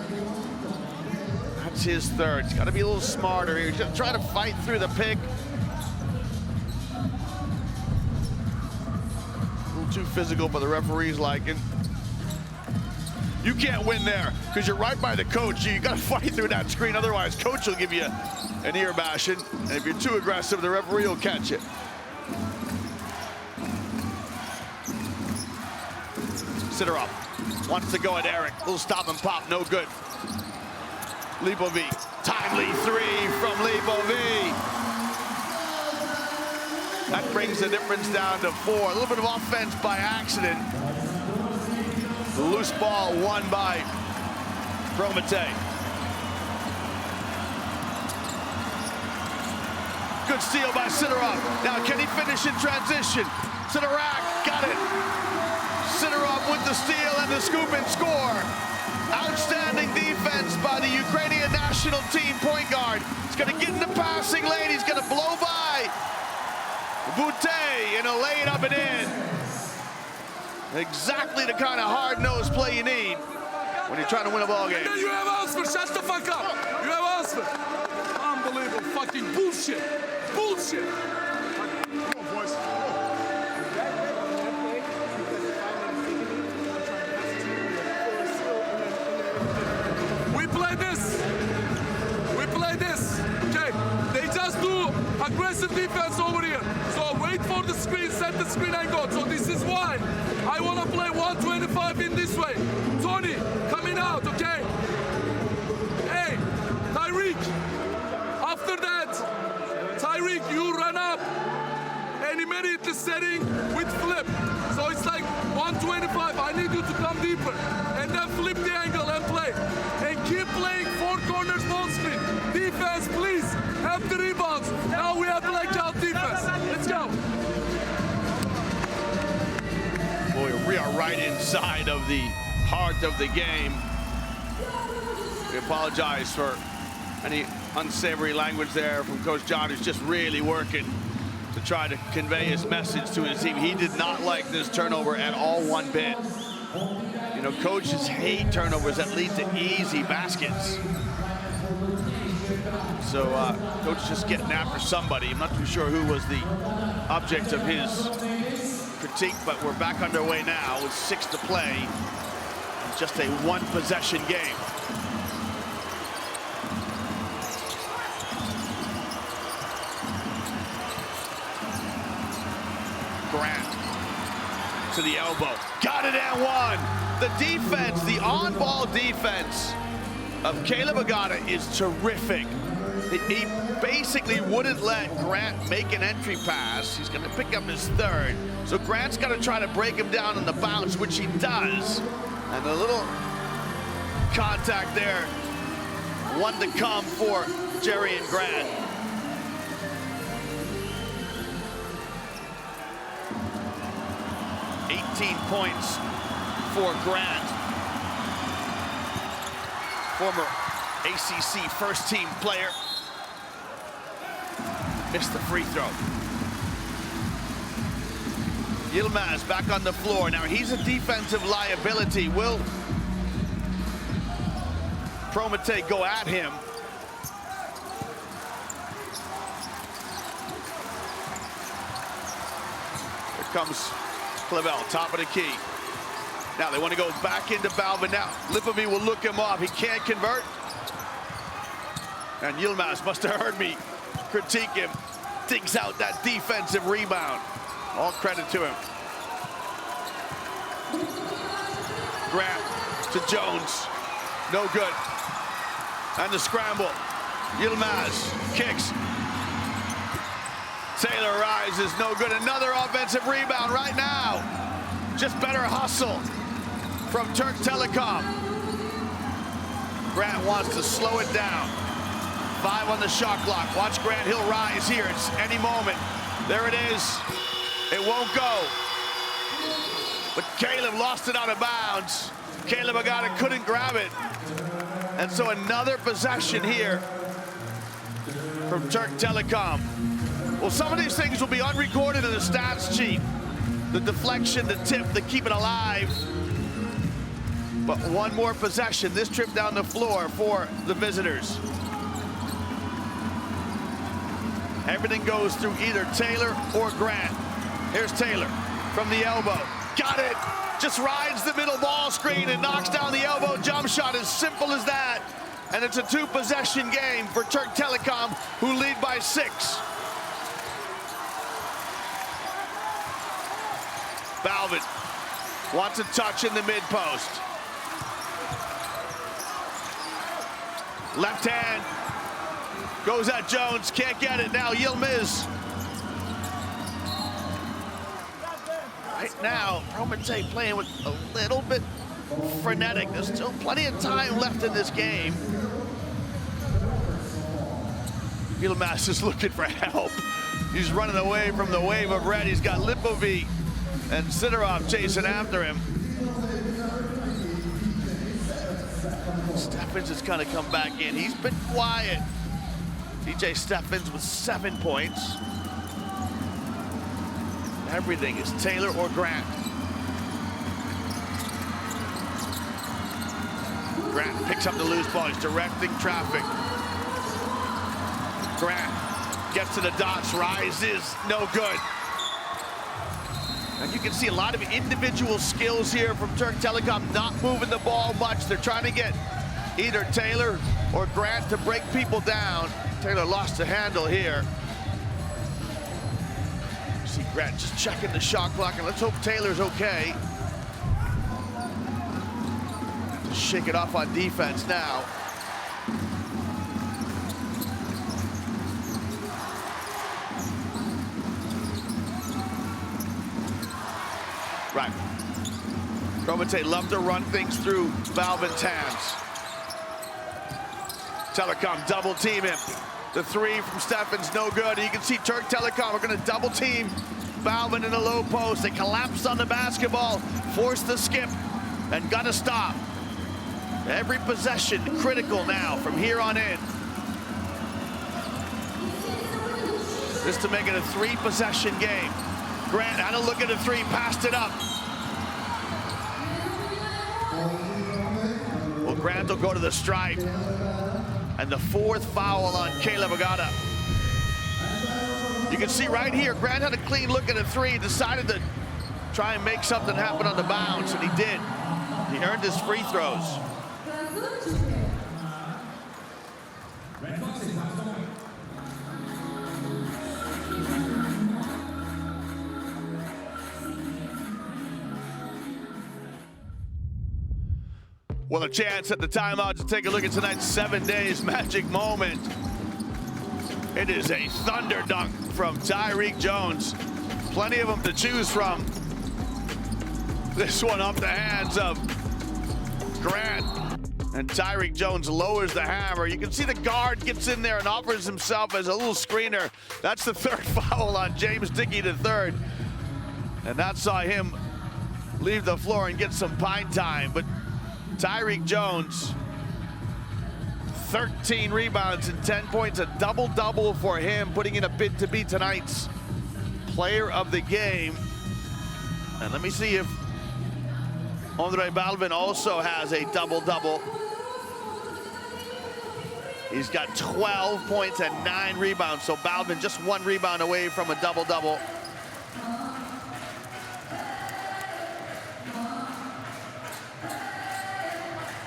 S2: that's his third. He's got to be a little smarter here. He's just trying to fight through the pick. A little too physical for the referees liking. You can't win there because you're right by the coach. You got to fight through that screen. Otherwise, coach will give you an ear bashing. And if you're too aggressive, the referee will catch it. Sidorov wants to go at Eric. Little stop and pop, no good. Lipovy, timely 3 from Lipovy. That brings the difference down to 4. A little bit of offense by accident. The loose ball won by Prometey. Good steal by Sidorov. Now can he finish in transition? To the rack, got it. Sidorov with the steal and the scoop and score. Outstanding defense by the Ukrainian national team point guard. He's going to get in the passing lane. He's going to blow by Prometey and he'll lay it up and in. Exactly the kind of hard-nosed play you need when you're trying to win a ball game.
S7: You have Oscar, shut the fuck up. You have Oscar. Unbelievable fucking bullshit. Bullshit. Come on, boys. Aggressive defense over here. So wait for the screen, set the screen and go. So this is why I want to play 125 in this way. Tony, coming out, okay? Hey, Tyreek. After that, Tyreek, you run up and immediately setting with flip. So it's like 125. I need you to come deeper and then flip the angle and play. And keep playing 4 corners ball screen. Defense, please. Have the rebounds. Now we have blackout defense. Let's go.
S2: Boy, we are right inside of the heart of the game. We apologize for any unsavory language there from Coach John, who's just really working to try to convey his message to his team. He did not like this turnover at all one bit. You know, coaches hate turnovers that lead to easy baskets. So coach just getting after somebody. I'm not too sure who was the object of his critique, but we're back underway now with 6 to play. Just a 1-possession game. Grant to the elbow. Got it and one. The defense, the on-ball defense of Caleb Agata is terrific. He basically wouldn't let Grant make an entry pass. He's going to pick up his 3rd. So Grant's got to try to break him down on the bounce, which he does. And a little contact there. 1 to come for Jerry and Grant. Points for Grant. Former ACC first-team player. Missed the free throw. Yilmaz back on the floor. Now he's a defensive liability. Will Prometey go at him? comes Clavel, top of the key. Now they want to go back into Balvin now. Lipovy will look him off. He can't convert. And Yilmaz must have heard me critique him. Digs out that defensive rebound. All credit to him. Grant to Jones. No good. And the scramble. Yilmaz kicks. Taylor rises. No good. Another offensive rebound right now. Just better hustle from Turk Telekom. Grant wants to slow it down. 5 on the shot clock. Watch Grant. He'll rise here. It's any moment. There it is. It won't go. But Caleb lost it out of bounds. Caleb Agata couldn't grab it. And so another possession here from Turk Telekom. Well, some of these things will be unrecorded in the stats sheet. The deflection, the tip, the keep it alive. But one more possession, this trip down the floor for the visitors. Everything goes through either Taylor or Grant. Here's Taylor from the elbow. Got it. Just rides the middle ball screen and knocks down the elbow jump shot. As simple as that. And it's a 2-possession game for Turk Telekom, who lead by 6. Balvin wants a touch in the mid-post. Left hand goes at Jones, can't get it. Now Yilmaz. Right now, Prometey playing with a little bit frenetic. There's still plenty of time left in this game. Yilmaz is looking for help. He's running away from the wave of red. He's got Lipovy and Sidorov chasing after him. Steffens has kind of come back in. He's been quiet. DJ Steffens with 7 points. Everything is Taylor or Grant. Grant picks up the loose ball. He's directing traffic. Grant gets to the dots, rises, no good. And you can see a lot of individual skills here from Turk Telekom, not moving the ball much. They're trying to get either Taylor or Grant to break people down. Taylor lost the handle here. You see Grant just checking the shot clock, and let's hope Taylor's okay. Shake it off on defense now. Right. Prometey love to run things through Balvin's hands. Telekom double team him. The 3 from Steffens, no good. You can see Turk Telekom are going to double team Balvin in the low post. They collapsed on the basketball, forced the skip, and got to stop. Every possession critical now from here on in. Just to make it a 3-possession game. Grant had a look at a 3, passed it up. Well, Grant will go to the stripe. And the 4th foul on Caleb Agata. You can see right here, Grant had a clean look at a 3, decided to try and make something happen on the bounce, and he did. He earned his free throws. Well, a chance at the timeout to take a look at tonight's 7 days magic moment. It is a thunder dunk from Tyreek Jones. Plenty of them to choose from. This one off the hands of Grant. And Tyreek Jones lowers the hammer. You can see the guard gets in there and offers himself as a little screener. That's the 3rd foul on James Dickey III. And that saw him leave the floor and get some pine time. But Tyreek Jones, 13 rebounds and 10 points, a double-double for him, putting in a bid to be tonight's player of the game. And let me see if Andre Balvin also has a double-double. He's got 12 points and 9 rebounds, so Balvin just 1 rebound away from a double-double.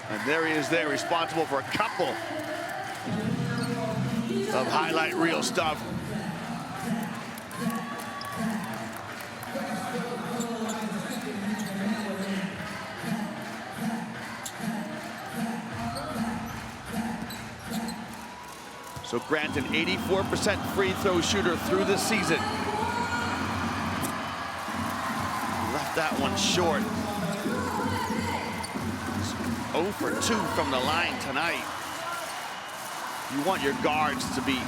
S2: And there he is there, responsible for a couple of highlight reel stuff. So Grant, an 84% free throw shooter through the season. Left that one short. 0 for 2 from the line tonight. You want your guards to be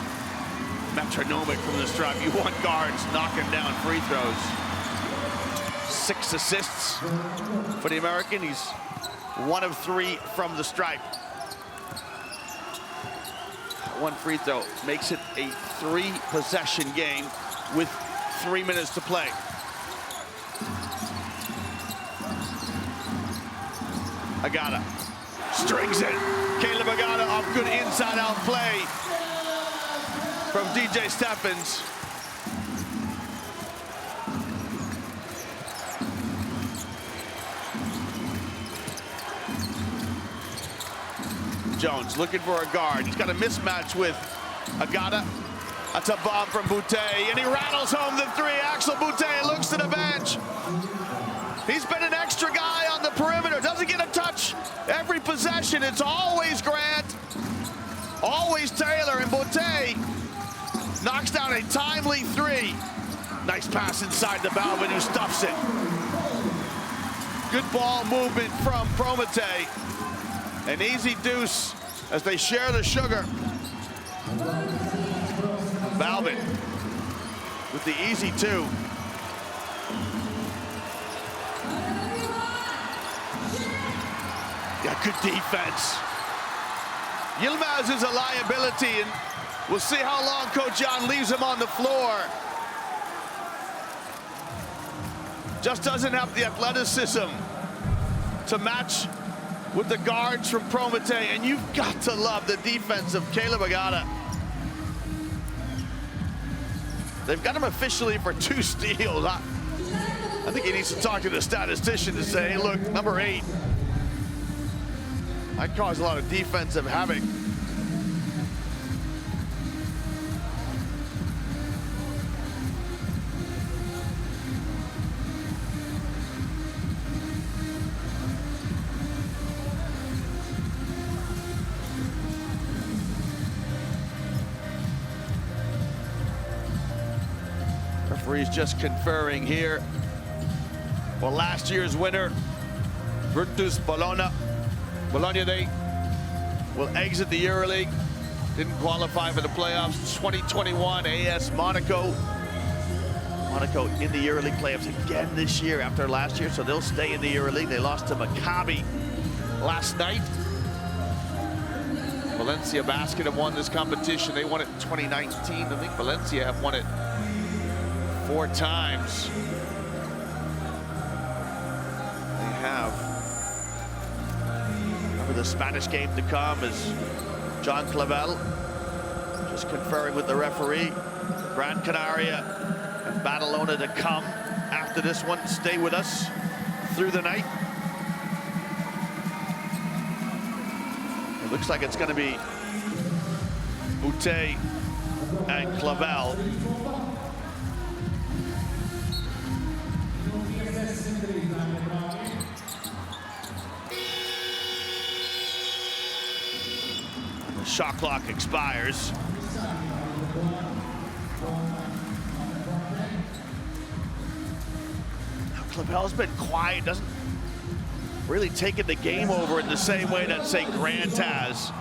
S2: metronomic from the stripe. You want guards knocking down free throws. 6 assists for the American. He's 1 of 3 from the stripe. One free throw makes it a 3-possession game with 3 minutes to play. Agata strings it. Caleb Agata off good inside-out play from DJ Steffens. Jones looking for a guard. He's got a mismatch with Agata. That's a bomb from Boutte, and he rattles home the 3. Axel Boutte looks to the bench. He's been an extra guy on the perimeter. Doesn't get a touch every possession. It's always Grant, always Taylor, and Boutte knocks down a timely 3. Nice pass inside to Balvin, who stuffs it. Good ball movement from Prometey. An easy deuce as they share the sugar. Balvin with the easy 2. Yeah, good defense. Yilmaz is a liability, and we'll see how long Coach Jan leaves him on the floor. Just doesn't have the athleticism to match with the guards from Prometey, and you've got to love the defense of Caleb Agata. They've got him officially for 2 steals. I think he needs to talk to the statistician to say, hey, look, number 8. That caused a lot of defensive havoc. Referee's just conferring here. Well, last year's winner, Virtus Bologna. Bologna, they will exit the EuroLeague. Didn't qualify for the playoffs. 2021 AS Monaco. Monaco in the EuroLeague playoffs again this year after last year, so they'll stay in the EuroLeague. They lost to Maccabi last night. Valencia Basket have won this competition. They won it in 2019. I think Valencia have won it 4 times. They have. Remember the Spanish game to come is John Clavel just conferring with the referee. Gran Canaria and Badalona to come after this one. Stay with us through the night. It looks like it's going to be Boutte and Clavel. The shot clock expires. Now, Clavel's been quiet, doesn't really taking the game over in the same way that, say, Grant has.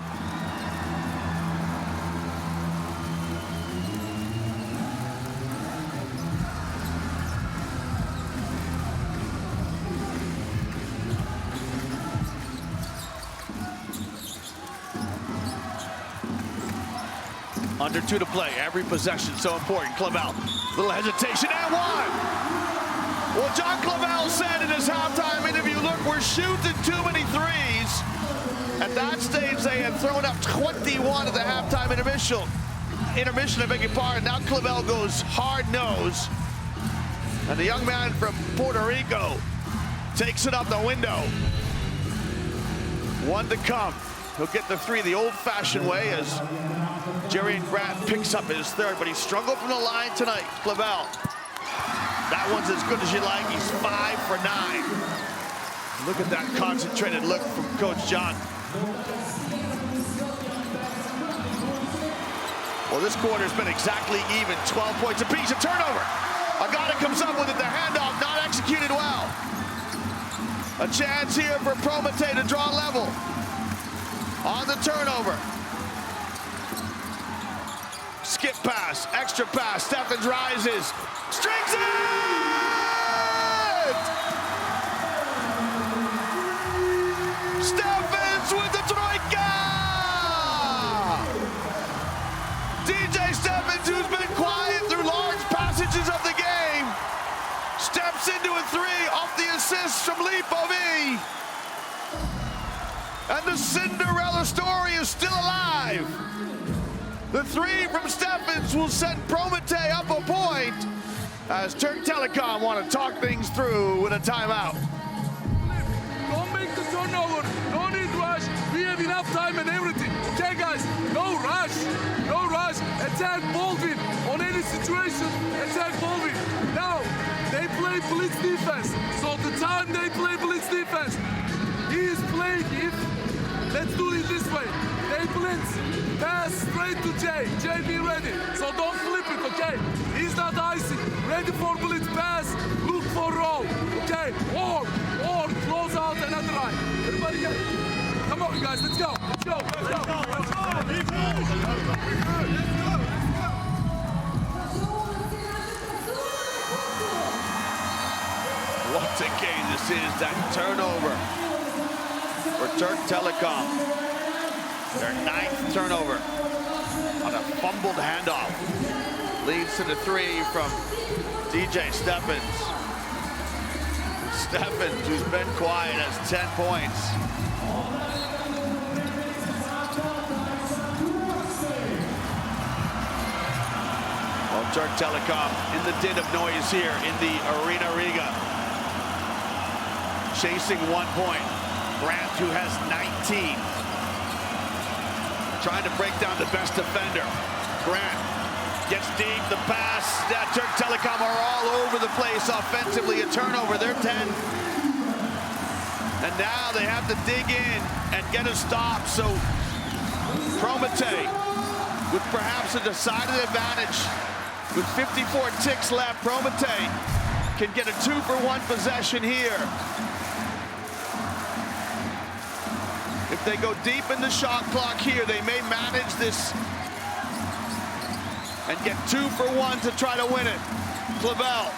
S2: Under 2 to play. Every possession so important. Clavel, little hesitation and 1. Well, John Clavel said in his halftime interview, look, we're shooting too many threes. At that stage, they had thrown up 21 at the halftime intermission, I beg your pardon. Now Clavel goes hard nose. And the young man from Puerto Rico takes it up the window. One to come. He'll get the three the old-fashioned way as Jerry and Grant picks up his third, but he struggled from the line tonight, Clavel. That one's as good as you like. He's 5 for 9. Look at that concentrated look from Coach John. Well, this quarter's been exactly even, 12 points apiece. A turnover. Agata comes up with it, the handoff not executed well. A chance here for Prometey to draw level. On the turnover. Skip pass, extra pass, Steffens rises, strings it! Steffens with the troika! DJ Steffens, who's been quiet through large passages of the game, steps into a three off the assist from Lipovi. And the Cinderella story is still alive. The three from Steffens will send Prometey up a point as Turk Telekom want to talk things through with a timeout.
S7: Don't make the turnover. No need rush. We have enough time and everything. Okay, guys? No rush. No rush. Attack Baldwin. On any situation, attack Baldwin. Now, they play blitz defense. So the time they play blitz defense, he is playing it. Let's do it this way. They blitz. Pass straight to Jay. Jay, be ready. So don't flip it, okay? He's not icy. Ready for blitz. Pass. Look for roll. Okay? Or close out another line. Everybody get it. Come on, guys. Let's go. Let's go. Let's go. Let's go.
S2: What a game this is. That turnover for Turk Telekom. Their 9th turnover on a fumbled handoff. Leads to the three from DJ Steffens. Steffens, who's been quiet, has 10 points. Well, Turk Telekom in the din of noise here in the Arena Riga. Chasing 1 point. Grant, who has 19. Trying to break down the best defender. Grant gets deep, the pass. Turk Telekom are all over the place offensively. A turnover, they're 10. And now they have to dig in and get a stop. So Prometey, with perhaps a decided advantage, with 54 ticks left, Prometey can get a 2-for-1 possession here. If they go deep in the shot clock here, they may manage this and get 2-for-1 to try to win it. Clavel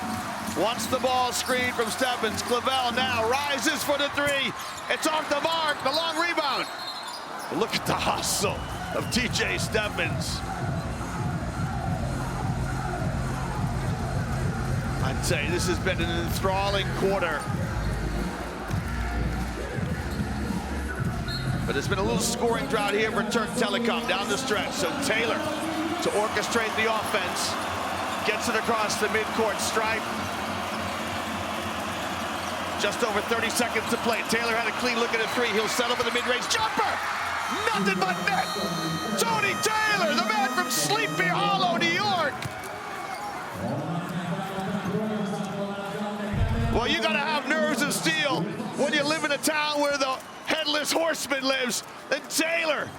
S2: wants the ball screened from Steffens. Clavel now rises for the three. It's off the mark, the long rebound. Look at the hustle of DJ Steffens. I'd say this has been an enthralling quarter. But there's been a little scoring drought here for Turk Telekom down the stretch. So Taylor to orchestrate the offense. Gets it across the midcourt stripe. Just over 30 seconds to play. Taylor had a clean look at a three. He'll settle for the mid-range jumper. Nothing but net. Tony Taylor, the man from Sleepy Hollow, New York. Well, you gotta have nerves of steel when you live in a town where the Headless Horseman lives. And Taylor,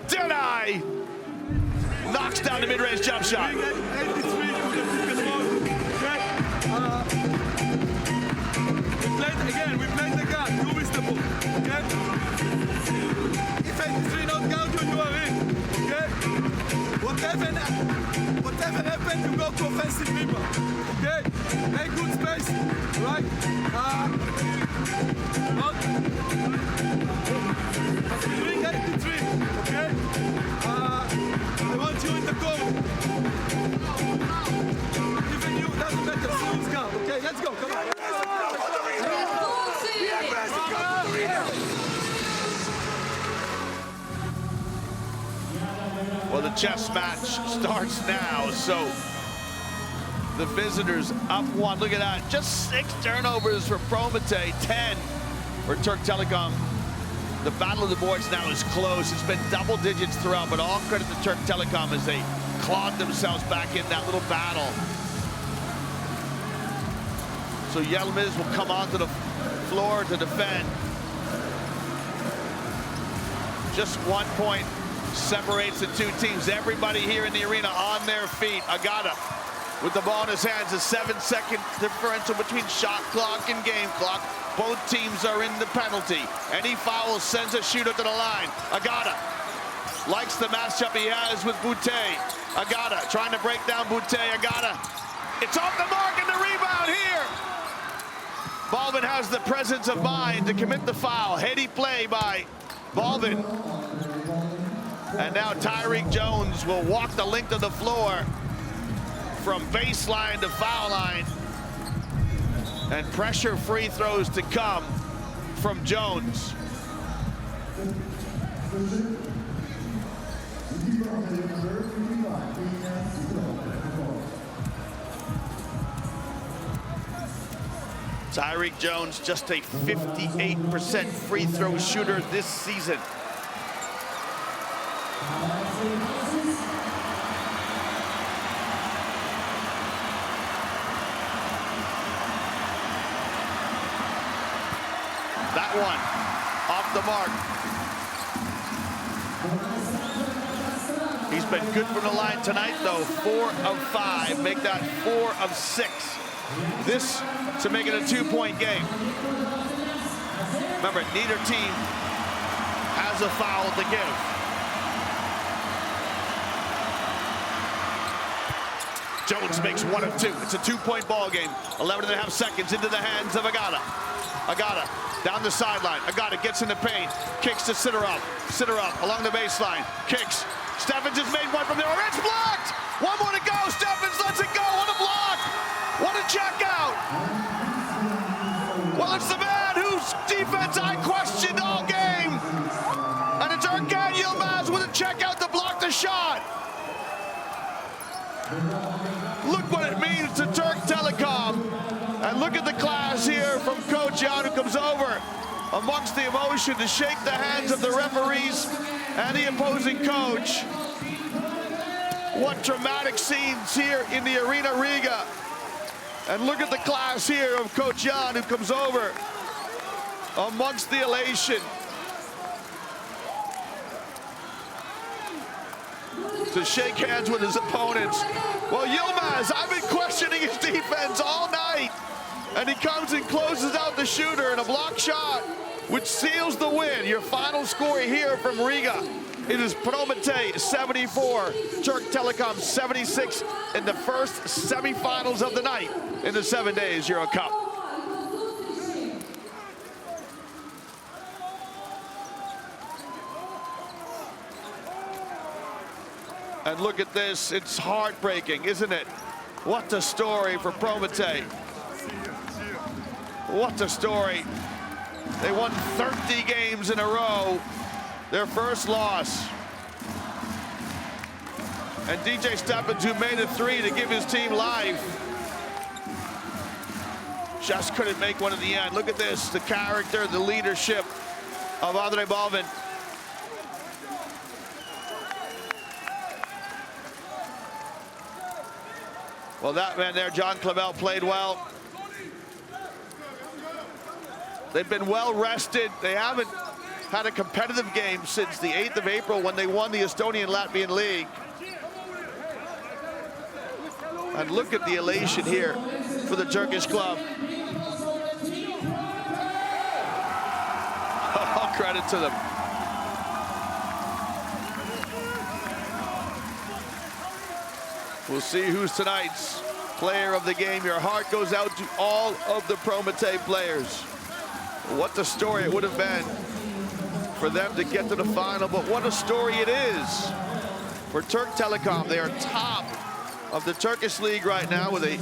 S2: deny, knocks down the mid-range jump shot.
S5: We played the gun. You miss the ball. Okay? If 83 not count you, you are in. Okay? Whatever happens, you go to offensive rebound. Okay? Make good space. Right? Bring 83. Okay? I want you in the goal. Even you, doesn't matter. Soon's count. Okay? Let's go. Come on.
S2: Well, the chess match starts now, so the visitors up one. Look at that, just 6 turnovers for Prometey, 10 for Turk Telekom. The battle of the boards now is close. It's been double digits throughout, but all credit to Turk Telekom as they clawed themselves back in that little battle. So Yilmaz will come onto the floor to defend. Just 1 point separates the two teams. Everybody here in the arena on their feet. Agata with the ball in his hands. A 7-second differential between shot clock and game clock. Both teams are in the penalty. Any foul sends a shooter to the line. Agata likes the matchup he has with Prometey. Agata trying to break down Prometey. Agata, it's off the mark and the rebound here. Balvin has the presence of mind to commit the foul. Heady play by Balvin. And now Tyreek Jones will walk the length of the floor from baseline to foul line. And pressure free throws to come from Jones. Tyreek Jones, just a 58% free throw shooter this season. That one off the mark. He's been good from the line tonight, though. 4 of 5. Make that 4 of 6. This to make it a 2-point game. Remember, neither team has a foul to give. Jones makes 1 of 2. It's a 2-point ball game. 11.5 seconds into the hands of Agata. Agata down the sideline. Agata gets in the paint. Kicks to Sidorov. Sidorov along the baseline. Kicks. Steffens has made 1 from there. It's blocked! 1 more to go. Steffens lets it go. What a block! What a check out! Well, it's the man whose defense I questioned all game. And it's Erkan Yilmaz with a check out to block the shot. Look what it means to Turk Telekom. And look at the class here from Coach Jan, who comes over amongst the emotion to shake the hands of the referees and the opposing coach. What dramatic scenes here in the Arena Riga. And look at the class here of Coach Jan, who comes over amongst the elation to shake hands with his opponents. Well, Yilmaz, I've been questioning his defense all night. And he comes and closes out the shooter in a block shot, which seals the win. Your final score here from Riga. It is Prometey 74, Turk Telekom 76 in the first semifinals of the night in the 7 days EuroCup. And look at this, it's heartbreaking, isn't it? What a story for Prometey. What a story. They won 30 games in a row. Their first loss. And DJ Steffens, who made a 3 to give his team life, just couldn't make one at the end. Look at this, the character, the leadership of Andrei Balvin. Well, that man there, John Clavell, played well. They've been well rested. They haven't had a competitive game since the 8th of April when they won the Estonian-Latvian League. And look at the elation here for the Turkish club. All credit to them. We'll see who's tonight's player of the game. Your heart goes out to all of the Prometey players. What a story it would have been for them to get to the final, but what a story it is for Turk Telekom. They are top of the Turkish league right now with a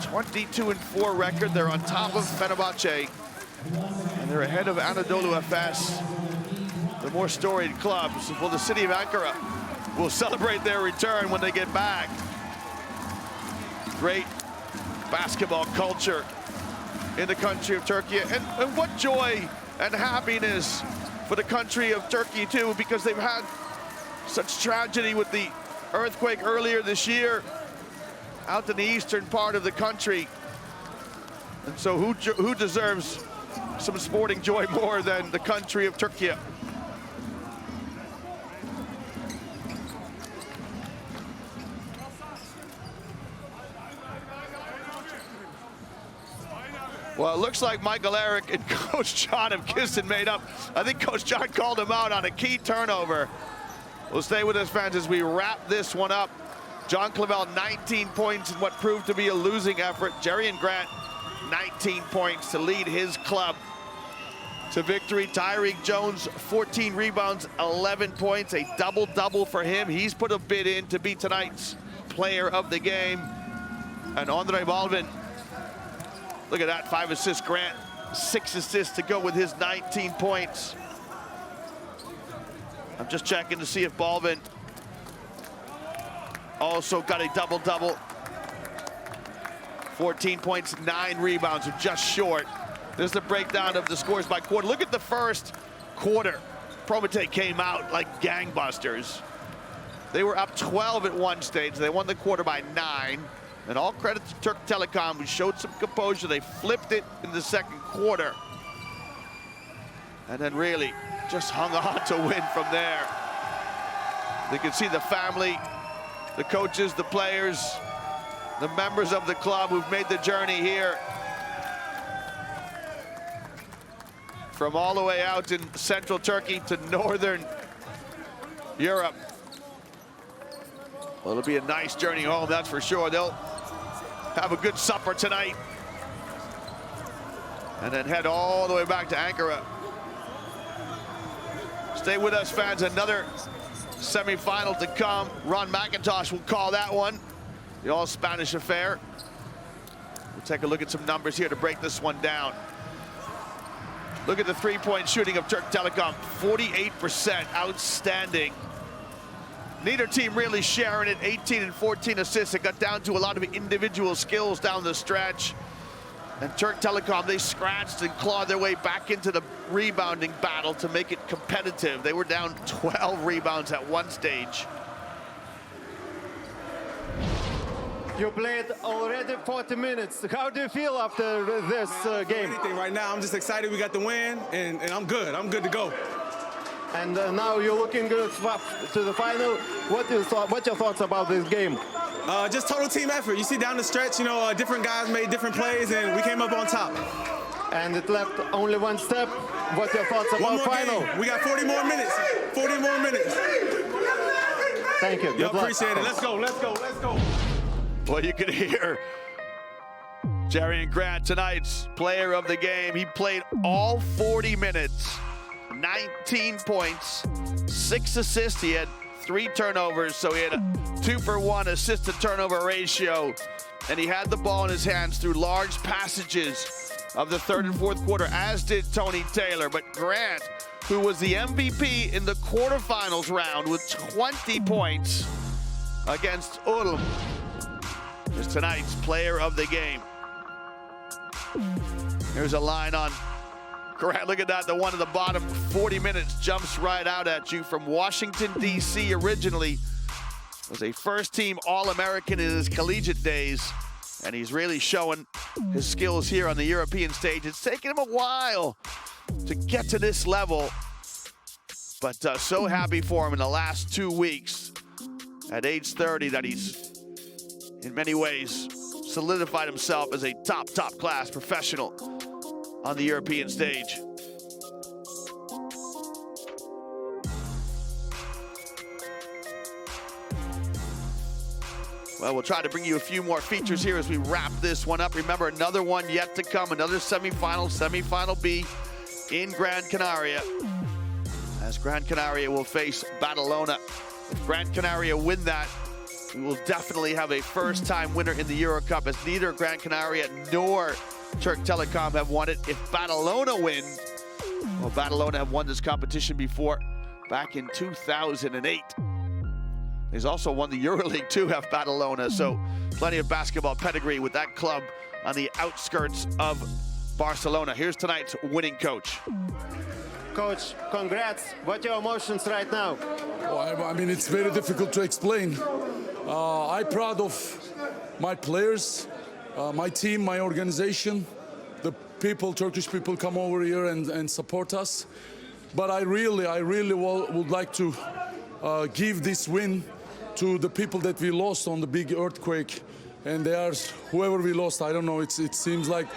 S2: 22-4 record. They're on top of Fenerbahce, and they're ahead of Anadolu Efes, the more storied clubs. Well, the city of Ankara will celebrate their return when they get back. Great basketball culture in the country of Turkey, and what joy and happiness for the country of Turkey too, because they've had such tragedy with the earthquake earlier this year out in the eastern part of the country. And so who deserves some sporting joy more than the country of Turkey? Well, it looks like Michael Eric and Coach John have kissed and made up. I think Coach John called him out on a key turnover. We'll stay with us, fans, as we wrap this one up. John Clavel, 19 points in what proved to be a losing effort. Jerry and Grant, 19 points to lead his club to victory. Tyreek Jones, 14 rebounds, 11 points, a double-double for him. He's put a bid in to be tonight's player of the game. And Andre Balvin, look at that, 5 assists. Grant, 6 assists to go with his 19 points. I'm just checking to see if Balvin also got a double-double. 14 points, 9 rebounds, just short. There's the breakdown of the scores by quarter. Look at the first quarter. Prometey came out like gangbusters. They were up 12 at one stage. They won the quarter by 9. And all credit to Turk Telekom, who showed some composure. They flipped it in the second quarter. And then really just hung on to win from there. You can see the family, the coaches, the players, the members of the club who've made the journey here from all the way out in central Turkey to northern Europe. Well, it'll be a nice journey home, that's for sure. They'll have a good supper tonight and then head all the way back to Ankara. Stay with us, fans. Another semifinal to come. Ron McIntosh will call that one the all-Spanish affair. We'll take a look at some numbers here to break this one down. Look at the three-point shooting of Turk Telekom, 48%, outstanding. Neither team really sharing it, 18 and 14 assists. It got down to a lot of individual skills down the stretch. And Turk Telekom, they scratched and clawed their way back into the rebounding battle to make it competitive. They were down 12 rebounds at one stage.
S8: You played already 40 minutes. How do you feel after this game?
S6: Anything right now, I'm just excited we got the win, and I'm good. I'm good to go.
S8: And now you're looking good to the final. What's your thoughts about this game?
S6: Just total team effort. You see down the stretch, you know, different guys made different plays, and we came up on top.
S8: And it left only one step. What's your thoughts about final?
S6: Game. We got 40 more minutes. 40 more minutes.
S8: Thank you.
S6: Good luck. Appreciate it. Let's go. Let's go. Let's go.
S2: Well, you can hear Jerry and Grant, tonight's player of the game. He played all 40 minutes, 19 points, 6 assists. He had 3 turnovers, so he had a 2-for-1 assist to turnover ratio. And he had the ball in his hands through large passages of the third and fourth quarter, as did Tony Taylor. But Grant, who was the MVP in the quarterfinals round with 20 points against Ulm, is tonight's player of the game. Here's a line on Grant. Look at that, the one at the bottom, 40 minutes, jumps right out at you. From Washington, D.C. originally, was a first-team All-American in his collegiate days, and he's really showing his skills here on the European stage. It's taken him a while to get to this level, but so happy for him in the last 2 weeks at age 30 that he's in many ways solidified himself as a top class professional on the European stage. Well, we'll try to bring you a few more features here as we wrap this one up. Remember, another one yet to come, another semifinal, Semifinal B in Gran Canaria, as Gran Canaria will face Badalona. If Gran Canaria win that, we will definitely have a first-time winner in the EuroCup, as neither Gran Canaria nor Turk Telekom have won it. If Badalona win, well, Badalona have won this competition before, back in 2008. He's also won the EuroLeague too, have Badalona, so plenty of basketball pedigree with that club on the outskirts of Barcelona. Here's tonight's winning coach.
S8: Coach, congrats. What are your emotions right now?
S7: Oh, I mean, it's very difficult to explain. I'm proud of my players, my team, my organization. The people, Turkish people, come over here and support us. But I really would like to give this win to the people that we lost on the big earthquake. And they are, whoever we lost, I don't know, it seems like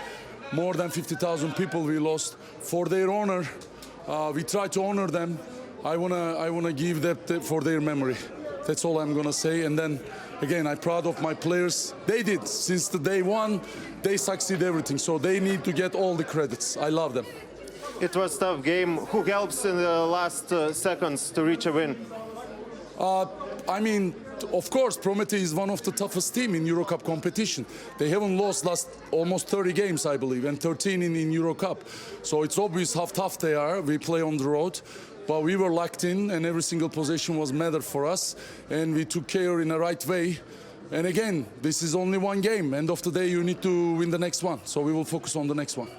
S7: more than 50,000 people we lost. For their honor, we try to honor them. I wanna give that for their memory. That's all I'm gonna say. And then, again, I'm proud of my players. They did, since the day one, they succeed everything. So they need to get all the credits. I love them.
S8: It was a tough game. Who helps in the last seconds to reach a win?
S7: I mean, of course, Prometey is one of the toughest teams in EuroCup competition. They haven't lost last almost 30 games, I believe, and 13 in EuroCup. So it's obvious how tough they are. We play on the road. But we were locked in, and every single possession was mattered for us, and we took care in the right way. And again, this is only one game. End of the day, you need to win the next one. So we will focus on the next one.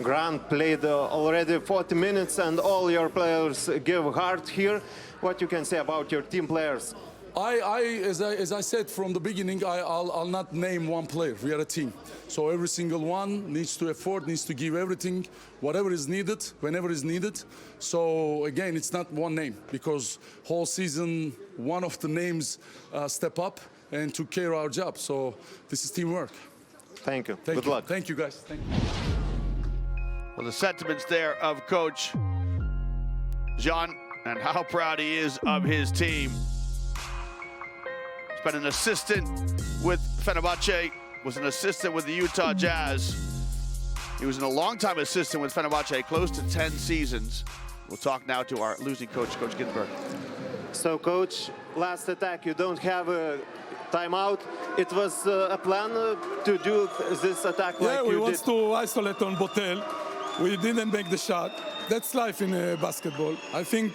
S8: Grant played already 40 minutes, and all your players give hard here. What you can say about your team players?
S7: As I said from the beginning, I'll not name one player. We are a team. So every single one needs to effort, needs to give everything, whatever is needed, whenever is needed. So again, it's not one name, because whole season, one of the names step up and took care of our job. So this is teamwork.
S8: Thank you.
S7: Good
S8: luck.
S7: Thank you, guys. Thank you.
S2: Well, the sentiments there of Coach Can and how proud he is of his team. He's been an assistant with Fenerbahce, was an assistant with the Utah Jazz. He was a long-time assistant with Fenerbahce, close to 10 seasons. We'll talk now to our losing coach, Coach Ginsberg.
S8: So, Coach, last attack, you don't have a timeout. It was a plan to do this attack like you did.
S5: Yeah, we want to isolate on Botel. We didn't make the shot. That's life in basketball. I think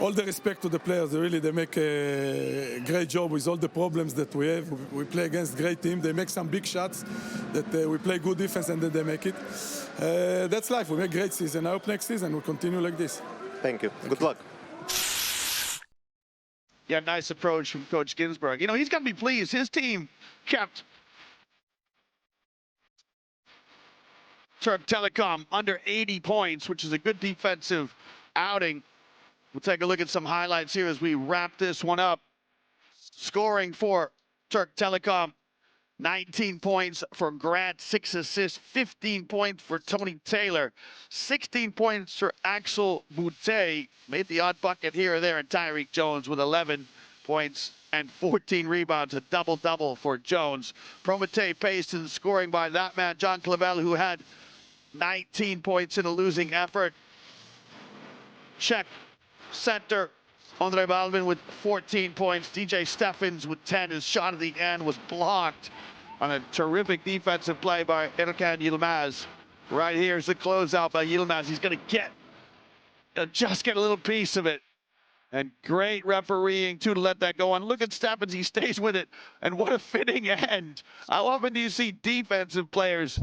S5: all the respect to the players, they make a great job with all the problems that we have. We play against great team. They make some big shots that we play good defense and then they make it. That's life. We make great season. I hope next season we'll continue like this.
S8: Thank you. Good luck.
S2: Yeah, nice approach from Coach Ginsberg. You know, he's going to be pleased. His team kept Turk Telekom under 80 points, which is a good defensive outing. We'll take a look at some highlights here as we wrap this one up. Scoring for Turk Telekom, 19 points for Grant, 6 assists, 15 points for Tony Taylor, 16 points for Axel Boutte, made the odd bucket here or there, and Tyreek Jones with 11 points and 14 rebounds, a double-double for Jones. Prometey paced in scoring by that man, John Clavel, who had 19 points in a losing effort. Czech center Andre Balvin with 14 points. DJ Steffens with 10. His shot at the end was blocked on a terrific defensive play by Erkan Yilmaz. Right here is the closeout by Yilmaz. He's going to just get a little piece of it. And great refereeing, too, to let that go on. Look at Steffens. He stays with it. And what a fitting end. How often do you see defensive players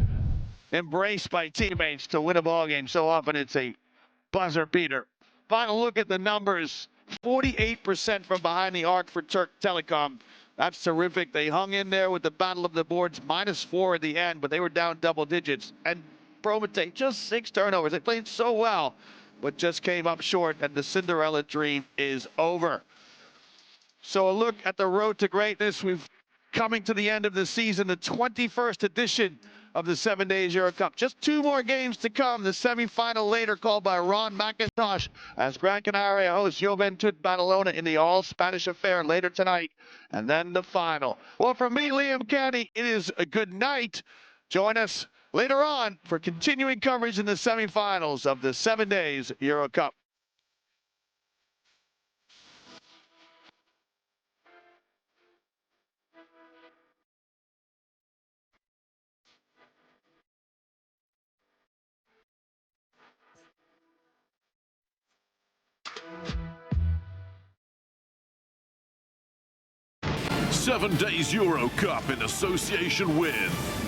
S2: embraced by teammates to win a ball game? So often it's a buzzer beater. Final look at the numbers. 48% from behind the arc for Turk Telekom. That's terrific. They hung in there with the battle of the boards, -4 at the end, but they were down double digits. And Prometey, just 6 turnovers. They played so well, but just came up short, and the Cinderella dream is over. So a look at the road to greatness. We've coming to the end of the season, the 21st edition of the 7 Days EuroCup. Just 2 more games to come. The semifinal later, called by Ron McIntosh, as Gran Canaria hosts Juventud Badalona in the all-Spanish affair later tonight. And then the final. Well, from me, Liam Canny, it is a good night. Join us later on for continuing coverage in the semifinals of the 7 Days EuroCup.
S13: Seven Days EuroCup in association with